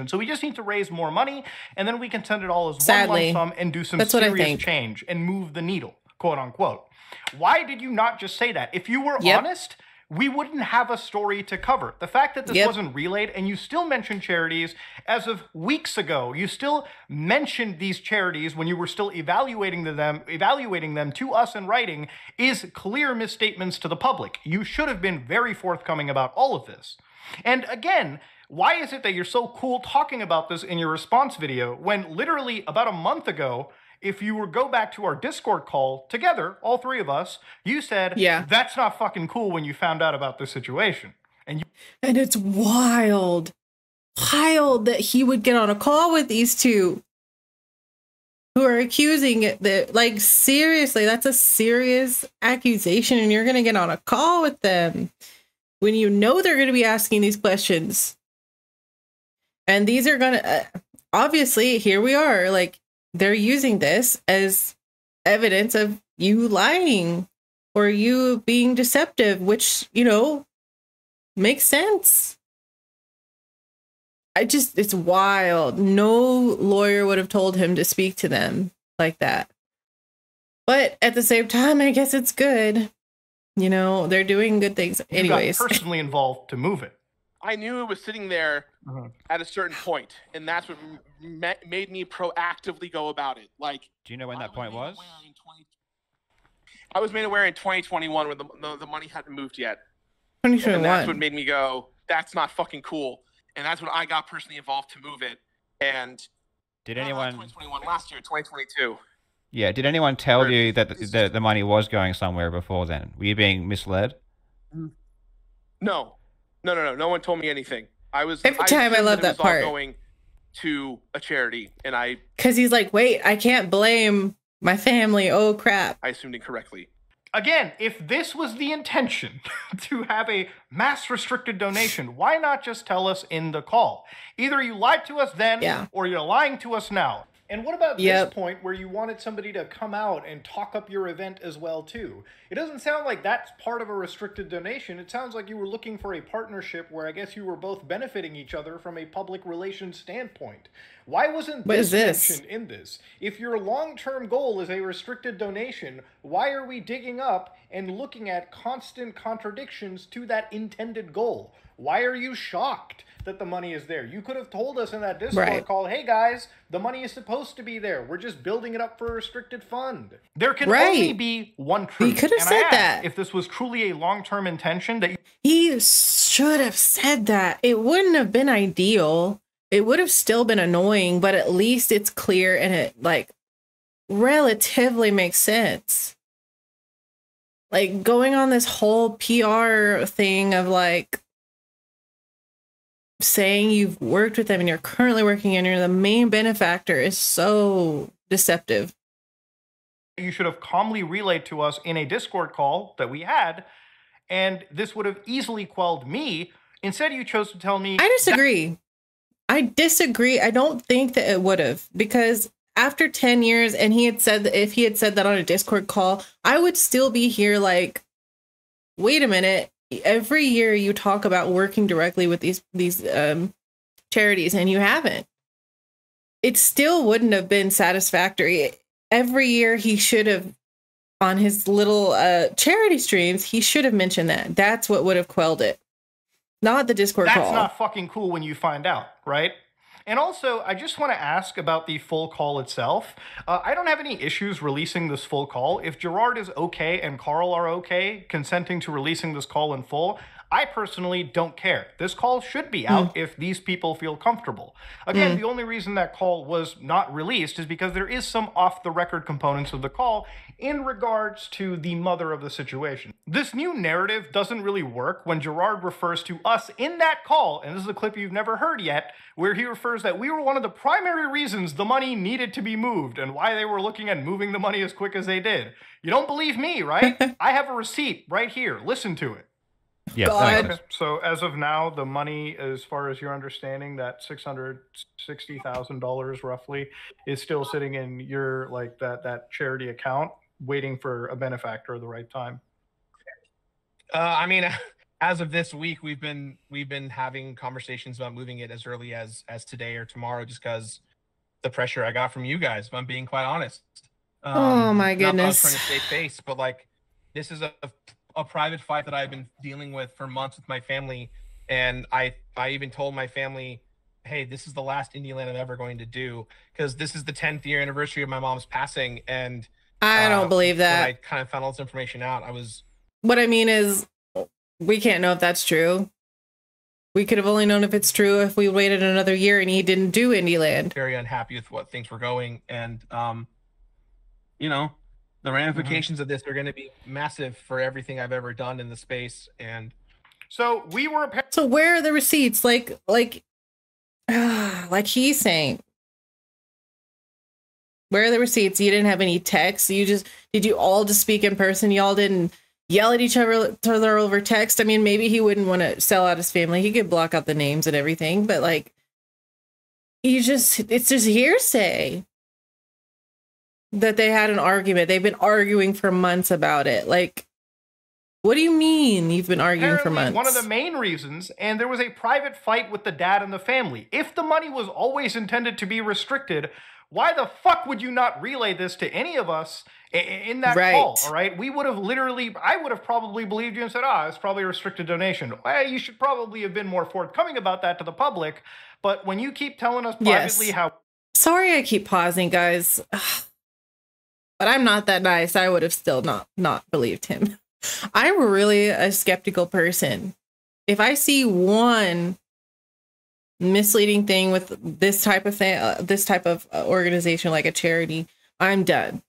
So we just need to raise more money, and then we can send it all as one lump sum and do some serious change and move the needle, quote unquote. Why did you not just say that? If you were honest, we wouldn't have a story to cover. The fact that this wasn't relayed, and you still mentioned charities as of weeks ago, you still mentioned these charities when you were still evaluating them to us in writing, is clear misstatements to the public. You should have been very forthcoming about all of this. And again, Why is it that you're so cool talking about this in your response video when literally about a month ago, if you go back to our Discord call together, all three of us, you said, that's not fucking cool when you found out about this situation. And it's wild that he would get on a call with these two who are accusing it. That, like, seriously, that's a serious accusation, and you're going to get on a call with them when you know they're going to be asking these questions. And these are going to, obviously, here we are, like, they're using this as evidence of you lying or you being deceptive, which, you know, makes sense. It's wild. No lawyer would have told him to speak to them like that. But at the same time, I guess it's good. You know, they're doing good things anyways. You got personally involved to move it. I knew it was sitting there at a certain point, and that's what made me proactively go about it. Like, do you know when that point was? I was made aware in 2021 when the money hadn't moved yet. 2021. And that's what made me go, that's not fucking cool. And that's when I got personally involved to move it. And did anyone 2021 last year, 2022. Yeah, did anyone tell you that the money was going somewhere before then? Were you being misled? No. No one told me anything. I love that part. Going to a charity, and because he's like, wait, I can't blame my family. Oh crap! I assumed incorrectly. Again, if this was the intention to have a mass restricted donation, why not just tell us in the call? Either you lied to us then, or you're lying to us now. And what about this point where you wanted somebody to come out and talk up your event as well, too? It doesn't sound like that's part of a restricted donation. It sounds like you were looking for a partnership where I guess you were both benefiting each other from a public relations standpoint. Why wasn't this mentioned in this? If your long-term goal is a restricted donation, why are we digging up and looking at constant contradictions to that intended goal? Why are you shocked that the money is there? You could have told us in that Discord call, hey guys, the money is supposed to be there. We're just building it up for a restricted fund. There can only be one truth. He could have said that. If this was truly a long-term intention, that he should have said that. It wouldn't have been ideal. It would have still been annoying, but at least it's clear and it like relatively makes sense. Like going on this whole PR thing of like saying you've worked with them and you're currently working and you're the main benefactor is so deceptive. You should have calmly relayed to us in a Discord call that we had, and this would have easily quelled me. Instead, you chose to tell me... I disagree. I don't think that it would have, because after 10 years, and he had said that if he had said that on a Discord call, I would still be here like, wait a minute. Every year you talk about working directly with these charities and you haven't. It still wouldn't have been satisfactory. Every year he should have, on his little charity streams, he should have mentioned that. That's what would have quelled it. Not the Discord call. That's not fucking cool when you find out, right? And also, I just want to ask about the full call itself. I don't have any issues releasing this full call. If Gerard is okay and Carl are okay consenting to releasing this call in full, I personally don't care. This call should be out if these people feel comfortable. Again, the only reason that call was not released is because there is some off-the-record components of the call in regards to the mother of the situation. This new narrative doesn't really work when Gerard refers to us in that call, and this is a clip you've never heard yet, where he refers that we were one of the primary reasons the money needed to be moved and why they were looking at moving the money as quick as they did. You don't believe me, right? I have a receipt right here. Listen to it. Yeah. Okay. So as of now, the money, as far as your understanding, that $660,000 roughly is still sitting in your that charity account, waiting for a benefactor at the right time. I mean, as of this week, we've been having conversations about moving it as early as today or tomorrow, just because the pressure I got from you guys. If I'm being quite honest. Oh my goodness! Not trying to save face, but like this is a private fight that I've been dealing with for months with my family, and I even told my family, hey, this is the last Indie Land I'm ever going to do, because this is the 10th year anniversary of my mom's passing, and I don't believe that. When I kind of found all this information out, I was... What I mean is, we can't know if that's true. We could have only known if it's true if we waited another year and he didn't do Indieland. Very unhappy with what things were going, and you know, the ramifications of this are going to be massive for everything I've ever done in the space. And so we were. So where are the receipts? Like he's saying, where are the receipts? You didn't have any texts. Did you all just speak in person? Y'all didn't yell at each other over text. I mean, maybe he wouldn't want to sell out his family. He could block out the names and everything, but like, it's just hearsay that they had an argument. They've been arguing for months about it. Like, what do you mean you've been arguing for months? One of the main reasons, and there was a private fight with the dad and the family. If the money was always intended to be restricted, why the fuck would you not relay this to any of us in that call, all right? I would have probably believed you and said, it's probably a restricted donation. Well, you should probably have been more forthcoming about that to the public. But when you keep telling us privately how... Sorry I keep pausing, guys. But I'm not that nice. I would have still not believed him. I'm really a skeptical person. If I see one misleading thing with this type of thing, this type of organization like a charity, I'm done.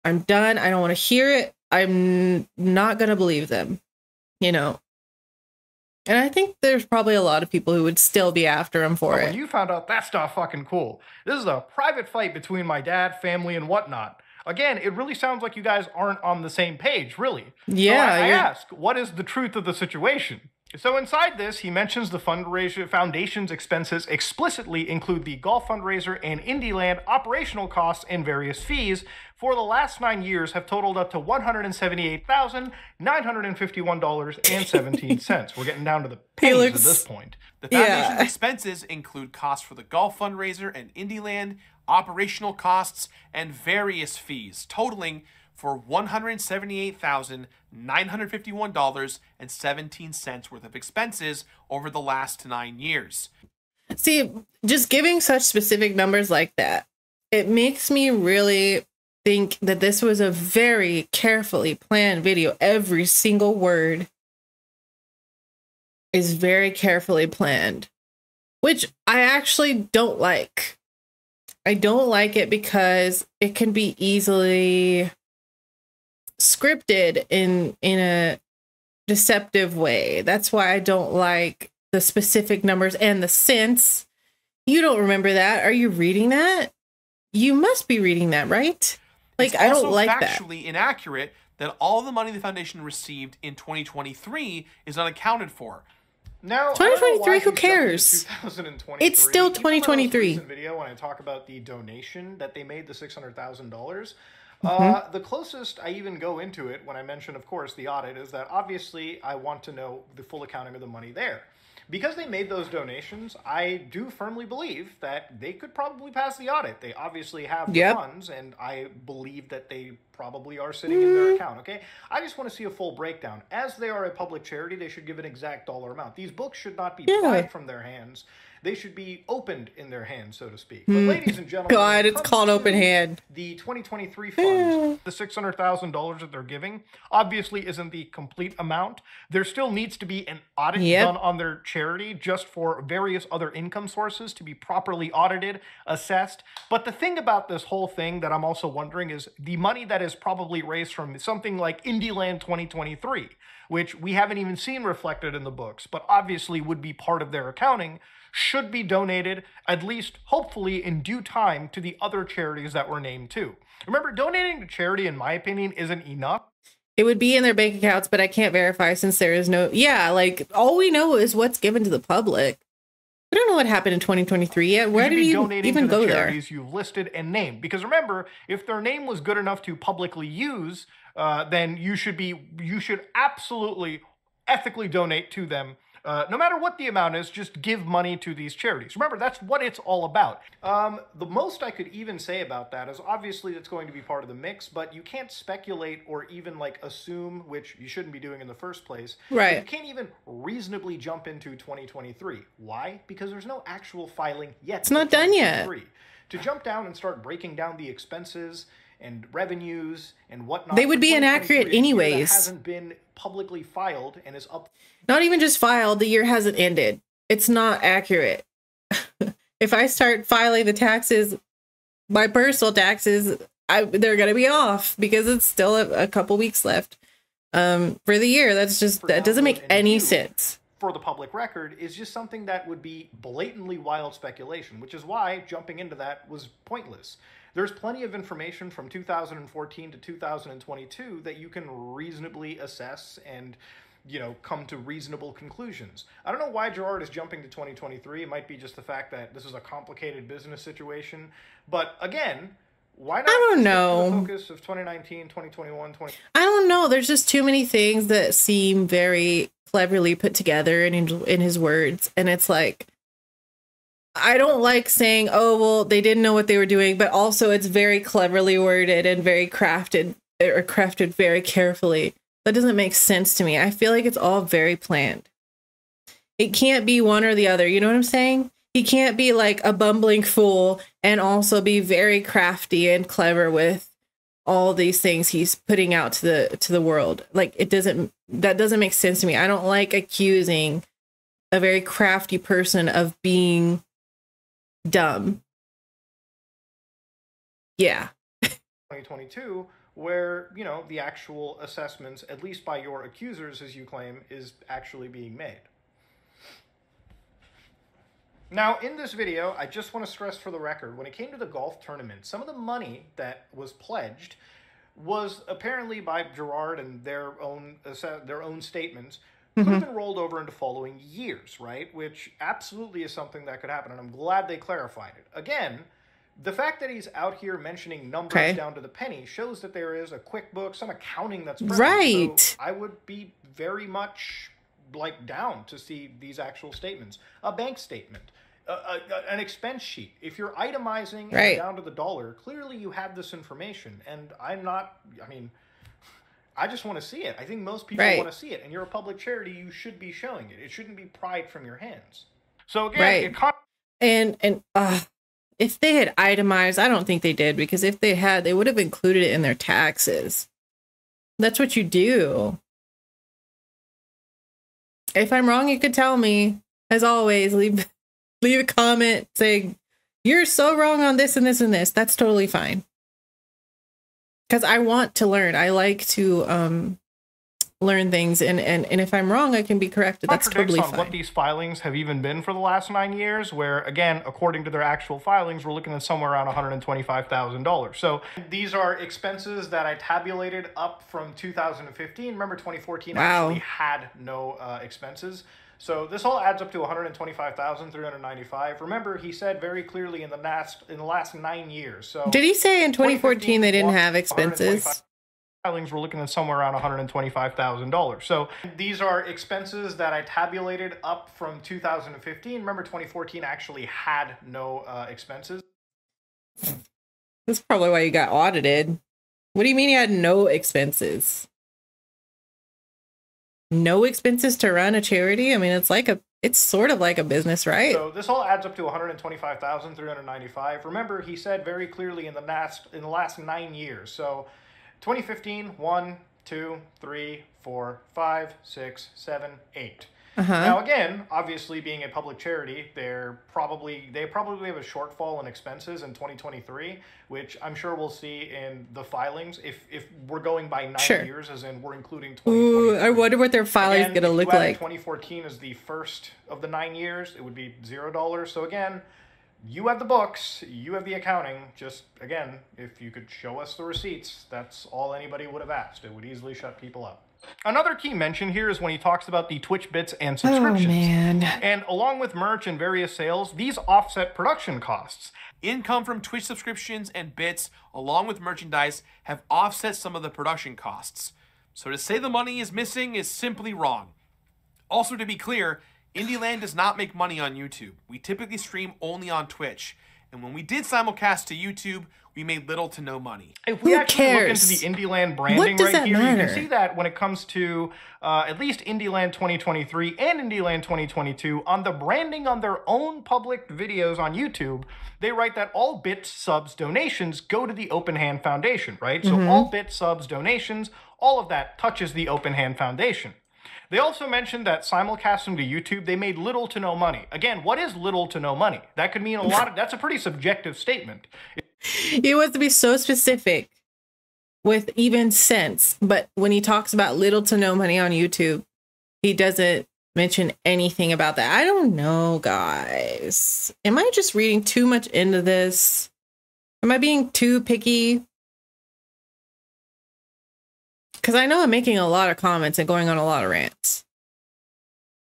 I don't want to hear it. I'm not going to believe them, And I think there's probably a lot of people who would still be after him for it. When you found out, that's not fucking cool. This is a private fight between my dad, family, and whatnot. Again, it really sounds like you guys aren't on the same page, really. Yeah. So I ask, what is the truth of the situation? So inside this, he mentions the fundraiser foundation's expenses explicitly include the golf fundraiser and Indieland operational costs and various fees for the last 9 years have totaled up to $178,951.17. We're getting down to the pennies at this point. The foundation's expenses include costs for the golf fundraiser and Indieland, operational costs, and various fees, totaling for $178,951.17 worth of expenses over the last 9 years. See, just giving such specific numbers like that, it makes me really think that this was a very carefully planned video. Every single word is very carefully planned, which I actually don't like. I don't like it because it can be easily scripted in a deceptive way. That's why I don't like the specific numbers and the cents. You don't remember that. Are you reading that? You must be reading that, right? Like, I don't like that. It's also factually inaccurate that all the money the foundation received in 2023 is unaccounted for. Now, 2023, who cares? It's still 2023. Video when I talk about the donation that they made, the $600,000. The closest I even go into it when I mention, of course, the audit is that obviously I want to know the full accounting of the money there. Because they made those donations, I do firmly believe that they could probably pass the audit. They obviously have the funds, and I believe that they probably are sitting in their account, okay? I just want to see a full breakdown. As they are a public charity, they should give an exact dollar amount. These books should not be pried from their hands. They should be opened in their hands, so to speak. But ladies and gentlemen, God, it's called open hand. The 2023 funds, the $600,000 that they're giving, obviously isn't the complete amount. There still needs to be an audit done on their charity just for various other income sources to be properly audited, assessed. But the thing about this whole thing that I'm also wondering is the money that is probably raised from something like Indieland 2023, which we haven't even seen reflected in the books, but obviously would be part of their accounting, should be donated, at least hopefully in due time, to the other charities that were named too. Remember, donating to charity, in my opinion, isn't enough. It would be in their bank accounts, but I can't verify since there is no... Yeah, like, all we know is what's given to the public. We don't know what happened in 2023 yet. Where did you even go there? Charities you've listed and named. Because remember, if their name was good enough to publicly use, then you should absolutely ethically donate to them. No matter what the amount is, just give money to these charities. Remember, that's what it's all about. The most I could even say about that is obviously it's going to be part of the mix, but you can't speculate or even like assume, which you shouldn't be doing in the first place. Right. You can't even reasonably jump into 2023. Why? Because there's no actual filing yet. It's not done yet. To jump down and start breaking down the expenses and revenues and whatnot, they would be inaccurate anyways. That hasn't been publicly filed and is up. Not even just filed, the year hasn't ended. it's not accurate. If I start filing the taxes, my personal taxes, they're going to be off because it's still a couple weeks left for the year. That doesn't make any sense. For the public record is just something that would be blatantly wild speculation, which is why jumping into that was pointless. There's plenty of information from 2014 to 2022 that you can reasonably assess and, you know, come to reasonable conclusions. I don't know why Gerard is jumping to 2023. It might be just the fact that this is a complicated business situation. But again, why not? I don't know. The focus of 2019, 2021, I don't know. There's just too many things that seem very cleverly put together in his words. And it's like, I don't like saying, oh, well, they didn't know what they were doing, but also it's very cleverly worded and very crafted very carefully. That doesn't make sense to me. I feel like it's all very planned. It can't be one or the other. You know what I'm saying? He can't be like a bumbling fool and also be very crafty and clever with all these things he's putting out to the world. Like that doesn't make sense to me. I don't like accusing a very crafty person of being dumb. Yeah. 2022, where, you know, the actual assessments, at least by your accusers, as you claim, is actually being made. Now, in this video, I just want to stress for the record, when it came to the golf tournament, some of the money that was pledged was apparently by Gerard and their own statements could have been rolled over into following years, right? Which absolutely is something that could happen, and I'm glad they clarified it. Again, the fact that he's out here mentioning numbers down to the penny shows that there is a QuickBooks, some accounting that's present. Right. So I would be very much like down to see these actual statements. A bank statement, an expense sheet. If you're itemizing down to the dollar, clearly you have this information. And I just want to see it. I think most people want to see it. And you're a public charity, you should be showing it. It shouldn't be pried from your hands. So again, if they had itemized, I don't think they did, because if they had, they would have included it in their taxes. That's what you do. If I'm wrong, you could tell me. As always, leave a comment saying, you're so wrong on this and this and this. That's totally fine. Because I want to learn. I like to learn things. And if I'm wrong, I can be corrected. That's totally fine. What these filings have even been for the last 9 years, where, again, according to their actual filings, we're looking at somewhere around $125,000. So these are expenses that I tabulated up from 2015. Remember, 2014 actually had no expenses. So this all adds up to $125,395. Remember, he said very clearly in the last 9 years. So did he say in 2014 they didn't have expenses? Filings, we're looking at somewhere around $125,000. So these are expenses that I tabulated up from 2015. Remember, 2014 actually had no expenses. That's probably why you got audited. What do you mean you had no expenses? No expenses to run a charity? I mean, it's sort of like a business, right? So this all adds up to $125,395. Remember, he said very clearly in the last 9 years. So 2015, 1, 2, 3, 4, 5, 6, 7, 8. Now, again, obviously being a public charity, they probably have a shortfall in expenses in 2023, which I'm sure we'll see in the filings if we're going by 9 years, as in we're including 2023. I wonder what their filings going to look like. 2014 is the first of the 9 years. It would be $0. So again, you have the books, you have the accounting. Just, again, if you could show us the receipts, that's all anybody would have asked. It would easily shut people up. Another key mention here is when he talks about the Twitch bits and subscriptions. Oh, man. And along with merch and various sales, these offset production costs. Income from Twitch subscriptions and bits, along with merchandise, have offset some of the production costs. So to say the money is missing is simply wrong. Also, to be clear, IndieLand does not make money on YouTube. We typically stream only on Twitch. And when we did simulcast to YouTube, we made little to no money. If we actually look into the IndieLand branding right here, you can see that when it comes to at least IndieLand 2023 and IndieLand 2022, on the branding on their own public videos on YouTube, they write that all bits, subs, donations go to the Open Hand Foundation, right? So all bits, subs, donations, all of that touches the Open Hand Foundation. They also mentioned that simulcasting to YouTube, they made little to no money. Again, what is little to no money? That could mean a lot. That's a pretty subjective statement. He wants to be so specific with even cents, but when he talks about little to no money on YouTube, he doesn't mention anything about that. I don't know, guys. Am I just reading too much into this? Am I being too picky? Because I know I'm making a lot of comments and going on a lot of rants.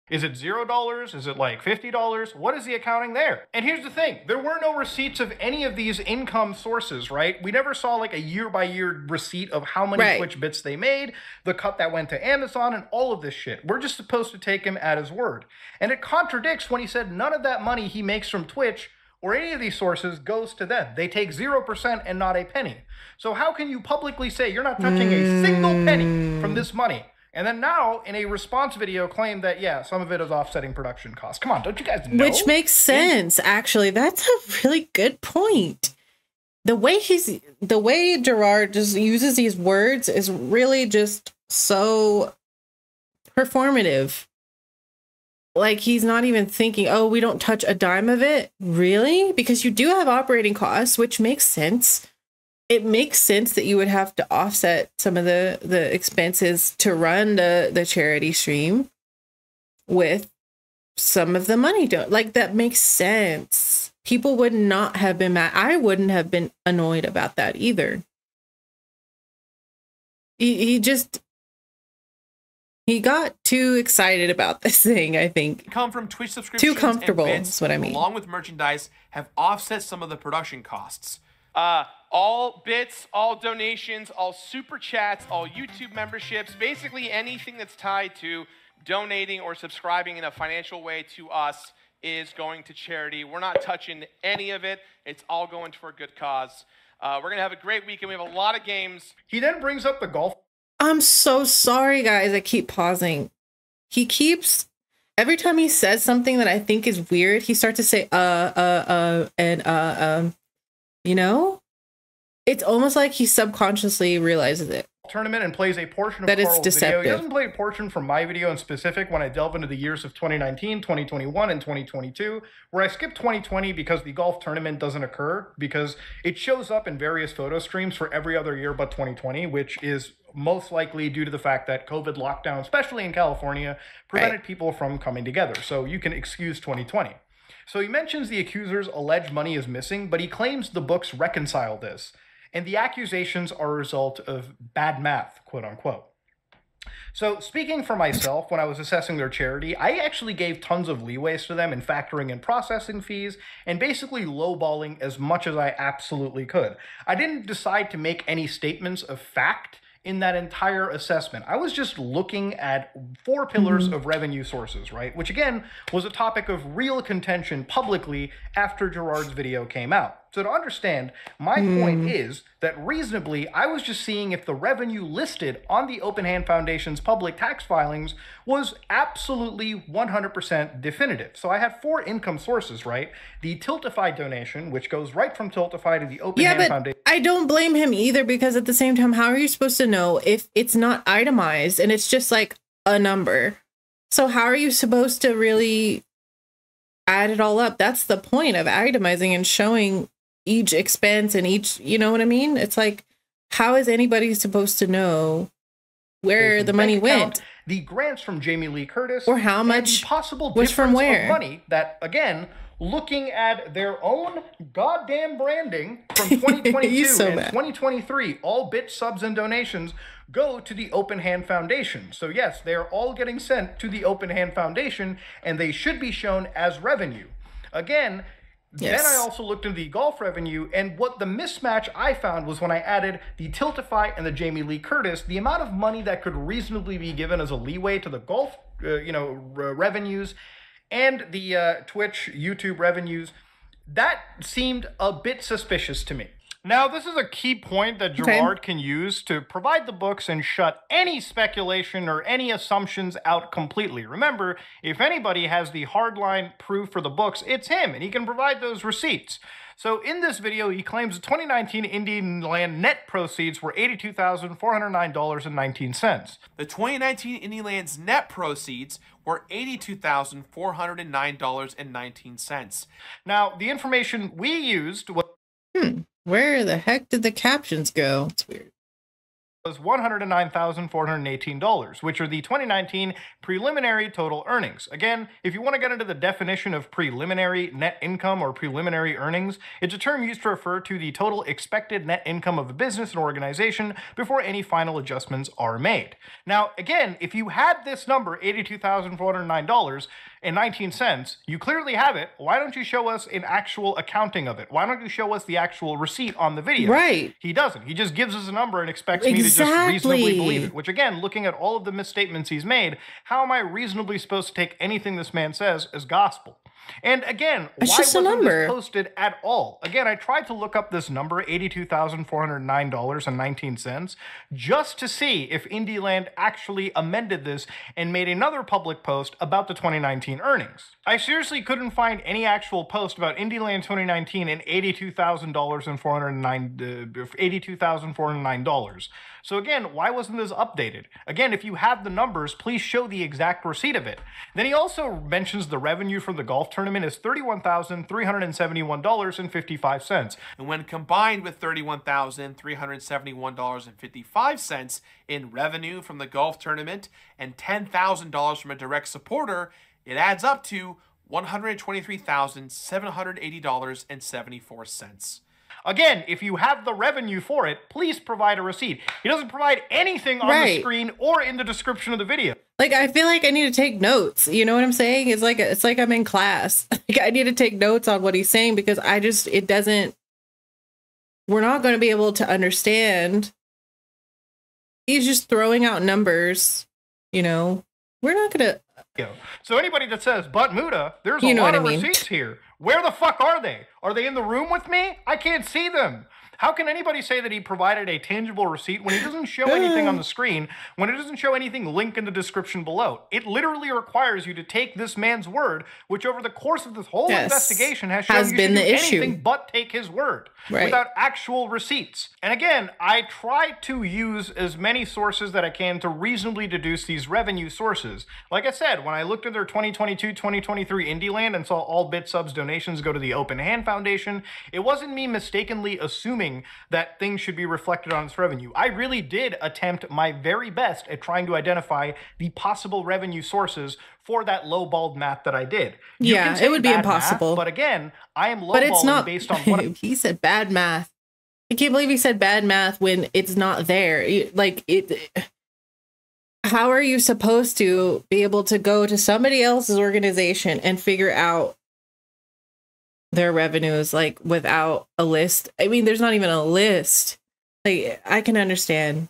Is it $0? Is it like $50? What is the accounting there? And here's the thing. There were no receipts of any of these income sources, right? We never saw like a year-by-year receipt of how many Twitch bits they made, the cut that went to Amazon, and all of this shit. We're just supposed to take him at his word. And it contradicts when he said none of that money he makes from Twitch or any of these sources goes to them. They take 0% and not a penny. So how can you publicly say you're not touching a single penny from this money? And then now, in a response video, claim that, yeah, some of it is offsetting production costs. Come on, don't you guys know? Which makes sense, actually. That's a really good point. The way Gerard just uses these words is really just so performative. Like, he's not even thinking, oh, we don't touch a dime of it. Really? Because you do have operating costs, which makes sense. It makes sense that you would have to offset some of the expenses to run the charity stream with some of the money. Like, that makes sense. People would not have been mad. I wouldn't have been annoyed about that either. He got too excited about this thing, I think. Come from Twitch subscriptions. Too comfortable, and bits, is what I mean. Along with merchandise, have offset some of the production costs. All bits, all donations, all super chats, all YouTube memberships, basically anything that's tied to donating or subscribing in a financial way to us is going to charity. We're not touching any of it. It's all going for a good cause. We're going to have a great weekend. We have a lot of games. He then brings up the golf. I'm so sorry, guys. I keep pausing. He keeps, every time he says something that I think is weird, he starts to say, and, you know? It's almost like he subconsciously realizes it. Tournament and plays a portion of that Carl's it's deceptive. Video. He doesn't play a portion from my video in specific when I delve into the years of 2019, 2021, and 2022, where I skip 2020 because the golf tournament doesn't occur, because it shows up in various photo streams for every other year but 2020, which is most likely due to the fact that COVID lockdown, especially in California, prevented people from coming together. So you can excuse 2020. So he mentions the accuser's alleged money is missing, but he claims the books reconcile this. And the accusations are a result of bad math, quote unquote. So speaking for myself, when I was assessing their charity, I actually gave tons of leeways to them in factoring in processing fees and basically lowballing as much as I absolutely could. I didn't decide to make any statements of fact in that entire assessment. I was just looking at 4 pillars of revenue sources, right? Which again, was a topic of real contention publicly after Gerard's video came out. So to understand, my point is that reasonably, I was just seeing if the revenue listed on the Open Hand Foundation's public tax filings was absolutely 100% definitive. So I had 4 income sources, right? The Tiltify donation, which goes right from Tiltify to the Open Hand Foundation. I don't blame him either, because at the same time, how are you supposed to know if it's not itemized and it's just like a number? So how are you supposed to really add it all up? That's the point of itemizing and showing each expense and each, you know what I mean? It's like, how is anybody supposed to know where the money went? The grants from Jamie Lee Curtis, or how much possible was from where? Of money that, again, looking at their own goddamn branding from 2022 and 2023, all bit subs and donations go to the Open Hand Foundation. So yes, they are all getting sent to the Open Hand Foundation, and they should be shown as revenue. Again, then I also looked into the golf revenue, and what the mismatch I found was when I added the Tiltify and the Jamie Lee Curtis, the amount of money that could reasonably be given as a leeway to the golf, revenues and the Twitch, YouTube revenues, that seemed a bit suspicious to me. Now, this is a key point that Gerard can use to provide the books and shut any speculation or any assumptions out completely. Remember, if anybody has the hardline proof for the books, it's him, and he can provide those receipts. So in this video, he claims the 2019 Indian Land net proceeds were $82,409.19. The 2019 Indian Land's net proceeds were $82,409.19. Now, the information we used was... Where the heck did the captions go? It's weird. Was $109,418, which are the 2019 preliminary total earnings. Again, if you want to get into the definition of preliminary net income or preliminary earnings, it's a term used to refer to the total expected net income of a business and organization before any final adjustments are made. Now, again, if you had this number, $82,409.19, you clearly have it. Why don't you show us an actual accounting of it? Why don't you show us the actual receipt on the video? Right. He doesn't. He just gives us a number and expects me to just reasonably believe it. Which, again, looking at all of the misstatements he's made, how am I reasonably supposed to take anything this man says as gospel? And again, why wasn't this posted at all? Again, I tried to look up this number, $82,409.19, just to see if Indieland actually amended this and made another public post about the 2019 earnings. I seriously couldn't find any actual post about Indieland 2019 and $82,409. So again, why wasn't this updated? Again, if you have the numbers, please show the exact receipt of it. Then he also mentions the revenue from the golf tournament is $31,371.55. And when combined with $31,371.55 in revenue from the golf tournament and $10,000 from a direct supporter, it adds up to $123,780.74. Again, if you have the revenue for it, please provide a receipt. He doesn't provide anything on the screen or in the description of the video. Like, I feel like I need to take notes. You know what I'm saying? It's like I'm in class. Like, I need to take notes on what he's saying because we're not going to be able to understand. He's just throwing out numbers, you know. We're not going to. So anybody that says, but Muda, there's a lot of receipts here. Where the fuck are they? Are they in the room with me? I can't see them. How can anybody say that he provided a tangible receipt when he doesn't show anything on the screen, when it doesn't show anything linked in the description below? It literally requires you to take this man's word, which over the course of this whole investigation has shown you been the issue. Anything but take his word without actual receipts. And again, I try to use as many sources that I can to reasonably deduce these revenue sources. Like I said, when I looked at their 2022-2023 Indieland and saw all BitSubs donations go to the Open Hand Foundation, it wasn't me mistakenly assuming that things should be reflected on its revenue. I really did attempt my very best at trying to identify the possible revenue sources for that lowballed math that I did. Yeah, it would be impossible. Math, but again, I am lowballing based on what he said. Bad math. I can't believe he said bad math when it's not there. How are you supposed to be able to go to somebody else's organization and figure out their revenues like without a list? I mean, there's not even a list. Like, I can understand,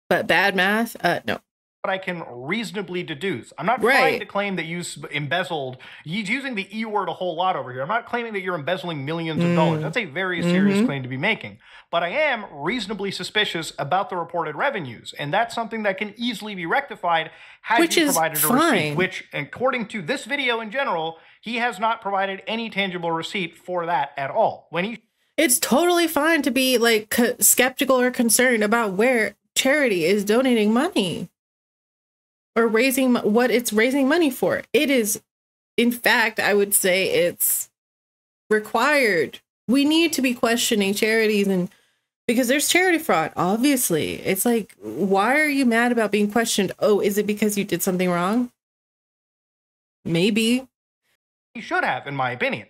but bad math, no. But I can reasonably deduce. I'm not trying to claim that you embezzled. He's using the E word a whole lot over here. I'm not claiming that you're embezzling millions of dollars. That's a very serious claim to be making. But I am reasonably suspicious about the reported revenues. And that's something that can easily be rectified had you provided a receipt, which, according to this video in general, he has not provided any tangible receipt for that at all. It's totally fine to be like skeptical or concerned about where charity is donating money or raising what it's raising money for. It is, in fact, I would say it's required. We need to be questioning charities, and because there's charity fraud, obviously. It's like, why are you mad about being questioned? Oh, is it because you did something wrong? Maybe. He should have, in my opinion.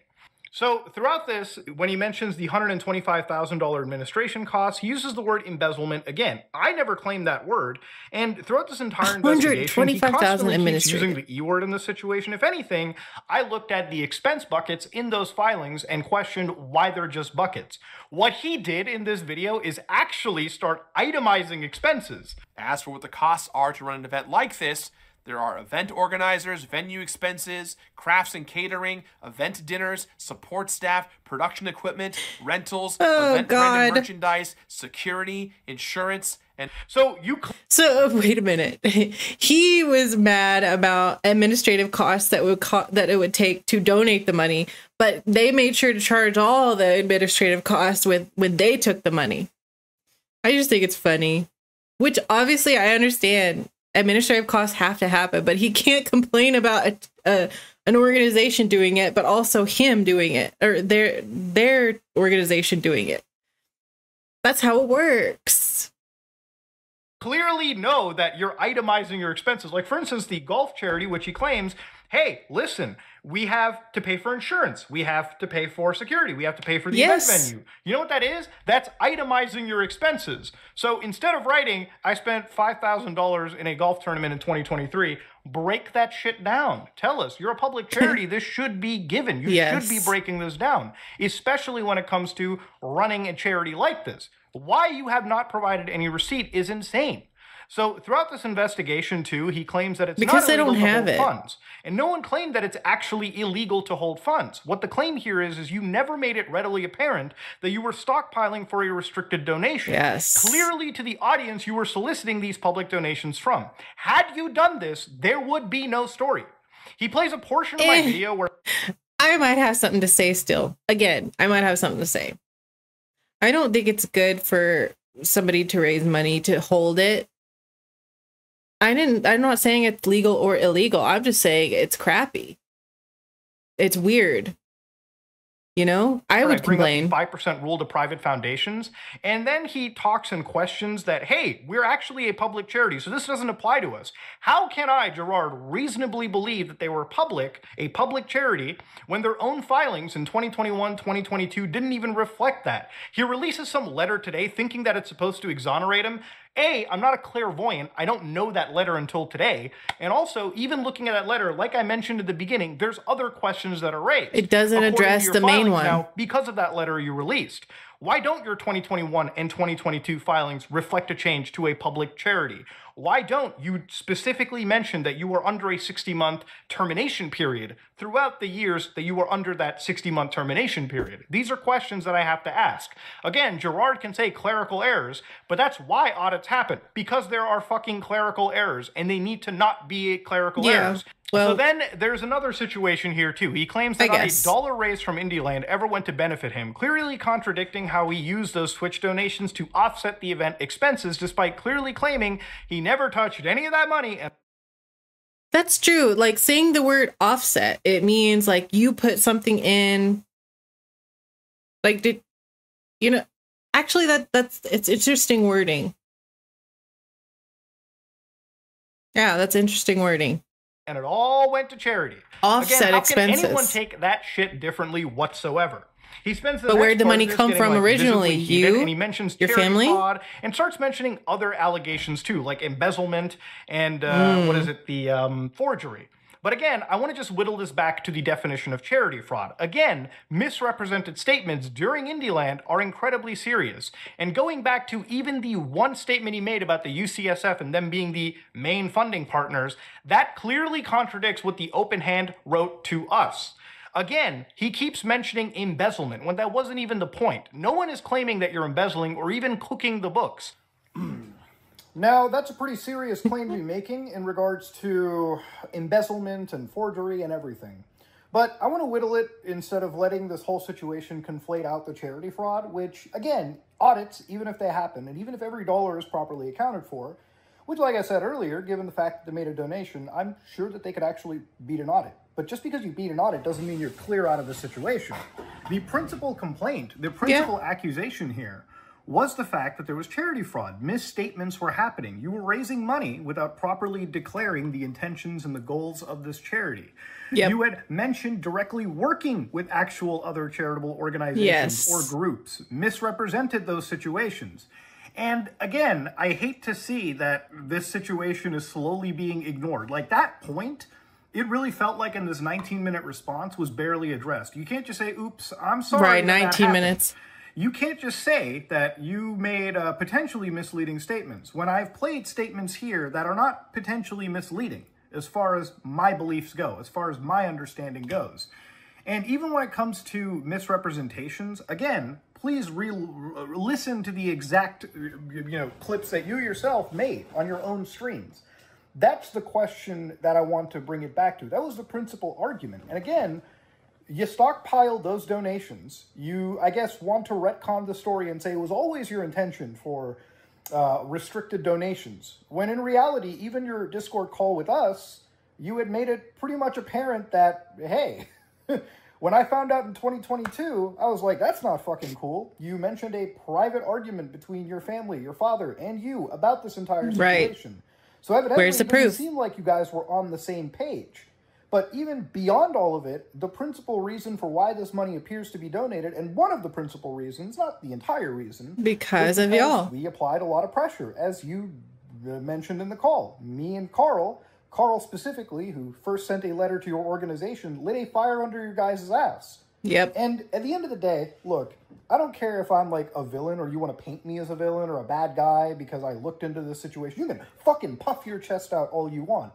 So throughout this, when he mentions the $125,000 administration costs, he uses the word embezzlement again. I never claimed that word, and throughout this entire investigation, he constantly keeps using the E word in this situation. If anything, I looked at the expense buckets in those filings and questioned why they're just buckets. What he did in this video is actually start itemizing expenses. As for what the costs are to run an event like this, There are event organizers, venue expenses, crafts and catering, event dinners, support staff, production equipment, rentals, event-branded merchandise, security, insurance, and so wait a minute. He was mad about administrative costs that it would take to donate the money, but they made sure to charge all the administrative costs when they took the money. I just think it's funny, which obviously I understand. Administrative costs have to happen, but he can't complain about an organization doing it, but also him doing it, or their organization doing it. That's how it works. Clearly know that you're itemizing your expenses. Like, for instance, the golf charity, which he claims, hey, listen, we have to pay for insurance. We have to pay for security. We have to pay for the event venue. You know what that is? That's itemizing your expenses. So instead of writing, I spent $5,000 in a golf tournament in 2023, break that shit down. Tell us, you're a public charity. This should be given. You should be breaking this down, especially when it comes to running a charity like this. Why you have not provided any receipt is insane. So throughout this investigation, too, he claims that it's because not illegal they don't have to hold funds. And no one claimed that it's actually illegal to hold funds. What the claim here is you never made it readily apparent that you were stockpiling for a restricted donation. Yes. Clearly to the audience you were soliciting these public donations from. Had you done this, there would be no story. He plays a portion of my video where... I might have something to say still. Again, I might have something to say. I don't think it's good for somebody to raise money to hold it. I'm not saying it's legal or illegal. I'm just saying it's crappy. It's weird. You know, I would complain. 5% rule to private foundations. And then he talks and questions that, hey, we're actually a public charity, so this doesn't apply to us. How can I, Gerard, reasonably believe that they were a public charity, when their own filings in 2021, 2022 didn't even reflect that? He releases some letter today thinking that it's supposed to exonerate him. I'm not a clairvoyant. I don't know that letter until today. And also, even looking at that letter, like I mentioned at the beginning, there's other questions that are raised. It doesn't address the main one. Now, because of that letter you released, why don't your 2021 and 2022 filings reflect a change to a public charity? Why don't you specifically mention that you were under a 60-month termination period throughout the years that you were under that 60-month termination period? These are questions that I have to ask. Again, Gerard can say clerical errors, but that's why audits happen, because there are fucking clerical errors, and they need to not be clerical errors. Well, so then there's another situation here too. He claims that not a dollar raised from Indieland ever went to benefit him, clearly contradicting how he used those Twitch donations to offset the event expenses, despite clearly claiming he never touched any of that money. That's true. Like, saying the word offset, it means like you put something in. Like, actually it's interesting wording. Yeah, that's interesting wording. And it all went to charity. Offset expenses. Can anyone take that shit differently whatsoever? He spends the but where'd the money come from originally? You, and he mentions your family, fraud, and starts mentioning other allegations too, like embezzlement and the forgery. But again, I want to just whittle this back to the definition of charity fraud. Again, misrepresented statements during Indieland are incredibly serious. And going back to even the one statement he made about the UCSF and them being the main funding partners, that clearly contradicts what the Open Hand wrote to us. Again, he keeps mentioning embezzlement when that wasn't even the point. No one is claiming that you're embezzling or even cooking the books. Now, that's a pretty serious claim to be making in regards to embezzlement and forgery and everything. But I want to whittle it instead of letting this whole situation conflate out the charity fraud, which, again, audits, even if they happen, and even if every dollar is properly accounted for, which, like I said earlier, given the fact that they made a donation, I'm sure that they could actually beat an audit. But just because you beat an audit doesn't mean you're clear out of the situation. The principal complaint, the principal accusation here was the fact that there was charity fraud. Misstatements were happening. You were raising money without properly declaring the intentions and the goals of this charity. Yep. You had mentioned directly working with actual other charitable organizations or groups, misrepresented those situations. And again, I hate to see that this situation is slowly being ignored. Like, that point, it really felt like in this 19-minute response was barely addressed. You can't just say, oops, I'm sorry. Right, 19 minutes. You can't just say that you made potentially misleading statements when I've played statements here that are not potentially misleading. as far as my beliefs go, as far as my understanding goes. And even when it comes to misrepresentations, again, please listen to the exact clips that you yourself made on your own streams. That's the question that I want to bring it back to. That was the principal argument. And again, you stockpiled those donations. You, I guess, want to retcon the story and say it was always your intention for restricted donations. When in reality, even your Discord call with us, you had made it pretty much apparent that, hey, when I found out in 2022, I was like, that's not fucking cool. You mentioned a private argument between your family, your father, and you about this entire situation. Right. So evidently, it didn't seem like you guys were on the same page. But even beyond all of it, the principal reason for why this money appears to be donated, and one of the principal reasons, not the entire reason, because of y'all. We applied a lot of pressure, as you mentioned in the call. Me and Carl specifically, who first sent a letter to your organization, lit a fire under your guys' ass. Yep. And at the end of the day, look, I don't care if I'm like a villain or you want to paint me as a villain or a bad guy because I looked into this situation. You can fucking puff your chest out all you want.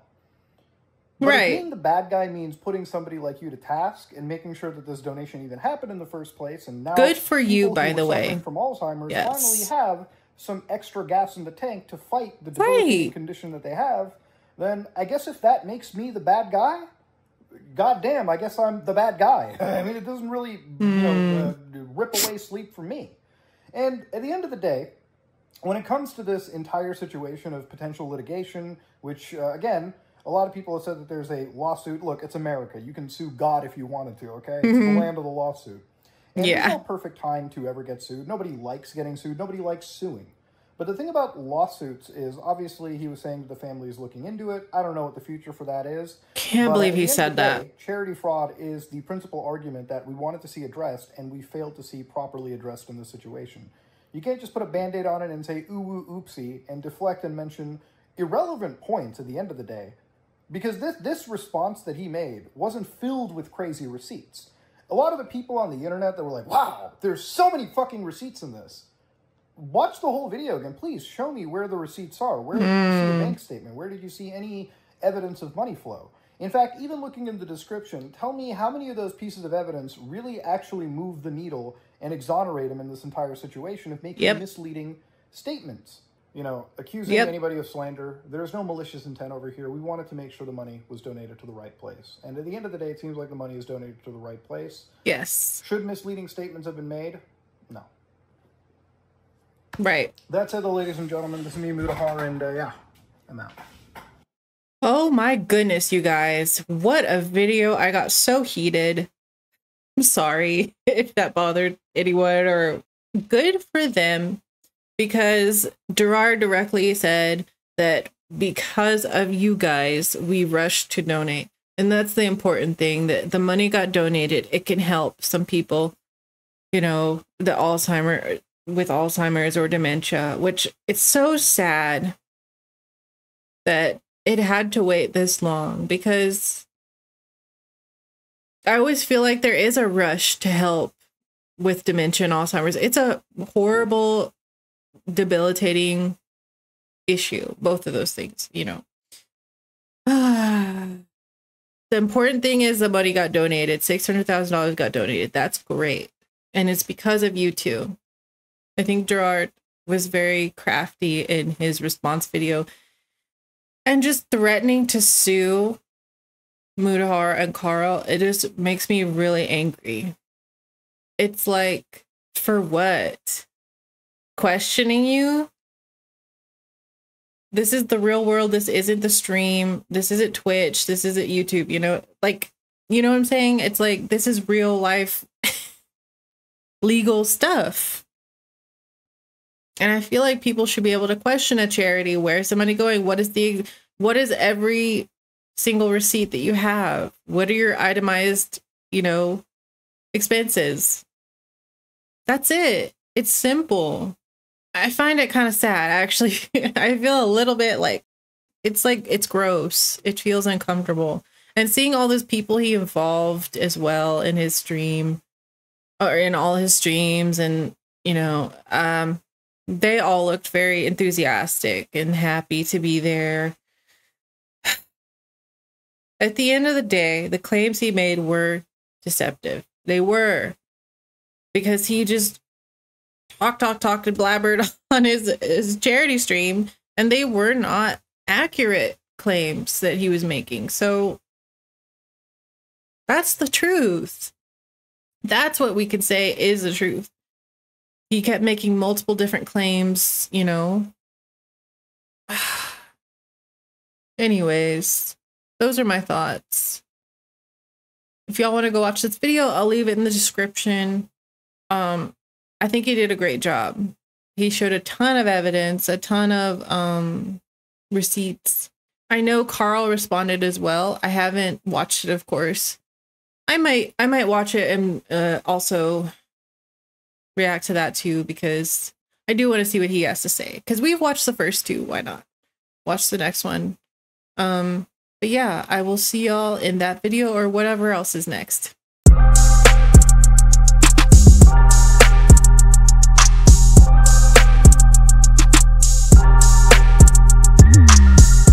But if being the bad guy means putting somebody like you to task and making sure that this donation even happened in the first place, and now good for you, by the way, from Alzheimer's finally have some extra gas in the tank to fight the debilitating condition that they have, then I guess if that makes me the bad guy, goddamn, I guess I'm the bad guy. I mean, it doesn't really rip away sleep from me. And at the end of the day, when it comes to this entire situation of potential litigation, which again, a lot of people have said that there's a lawsuit. Look, it's America. You can sue God if you wanted to, okay? It's the land of the lawsuit. And there's no perfect time to ever get sued. Nobody likes getting sued. Nobody likes suing. But the thing about lawsuits is, obviously, he was saying that the family is looking into it. I don't know what the future for that is. Can't believe he said that. Charity fraud is the principal argument that we wanted to see addressed, and we failed to see properly addressed in this situation. You can't just put a Band-Aid on it and say, ooh, oopsie, and deflect and mention irrelevant points at the end of the day. Because this response that he made wasn't filled with crazy receipts. A lot of the people on the internet that were like, wow, there's so many fucking receipts in this. Watch the whole video again. Please show me where the receipts are. Where did you see a bank statement? Where did you see any evidence of money flow? In fact, even looking in the description, tell me how many of those pieces of evidence really actually move the needle and exonerate him in this entire situation of making misleading statements. You know, accusing anybody of slander. There's no malicious intent over here. We wanted to make sure the money was donated to the right place. And at the end of the day, it seems like the money is donated to the right place. Yes. Should misleading statements have been made? No. Right. That's it, ladies and gentlemen. This is me, Mudahar, and I'm out. Oh my goodness, you guys. What a video. I got so heated. I'm sorry if that bothered anyone, or good for them. Because Gerard directly said that because of you guys, we rushed to donate. And that's the important thing, that the money got donated. It can help some people, you know, with Alzheimer's or dementia, which it's so sad that it had to wait this long, because I always feel like there is a rush to help with dementia and Alzheimer's. It's a horrible, debilitating issue, both of those things, you know. The important thing is the money got donated. $600,000 got donated. That's great, and it's because of you two. I think Gerard was very crafty in his response video, and just threatening to sue Mudahar and Carl. It just makes me really angry. It's like, for what? Questioning you? This is the real world. This isn't the stream. This isn't Twitch. This isn't YouTube. You know, like, you know what I'm saying? It's like, this is real life legal stuff. And I feel like people should be able to question a charity. Where's the money going? What is every single receipt that you have? What are your itemized, you know, expenses? That's it. It's simple. I find it kind of sad, actually. I feel a little bit like it's gross. It feels uncomfortable. And seeing all those people he involved as well in his stream, or in all his streams, and, you know, they all looked very enthusiastic and happy to be there. At the end of the day, the claims he made were deceptive. They were. Because he just talked and blabbered on his charity stream, and they were not accurate claims that he was making. So that's the truth. That's what we can say is the truth. He kept making multiple different claims, you know. Anyways, those are my thoughts. If y'all want to go watch this video, I'll leave it in the description. I think he did a great job. He showed a ton of evidence, a ton of receipts. I know Carl responded as well. I haven't watched it, of course. I might watch it and also react to that too, because I do want to see what he has to say. Because we've watched the first two, why not watch the next one? But yeah, I will see y'all in that video or whatever else is next.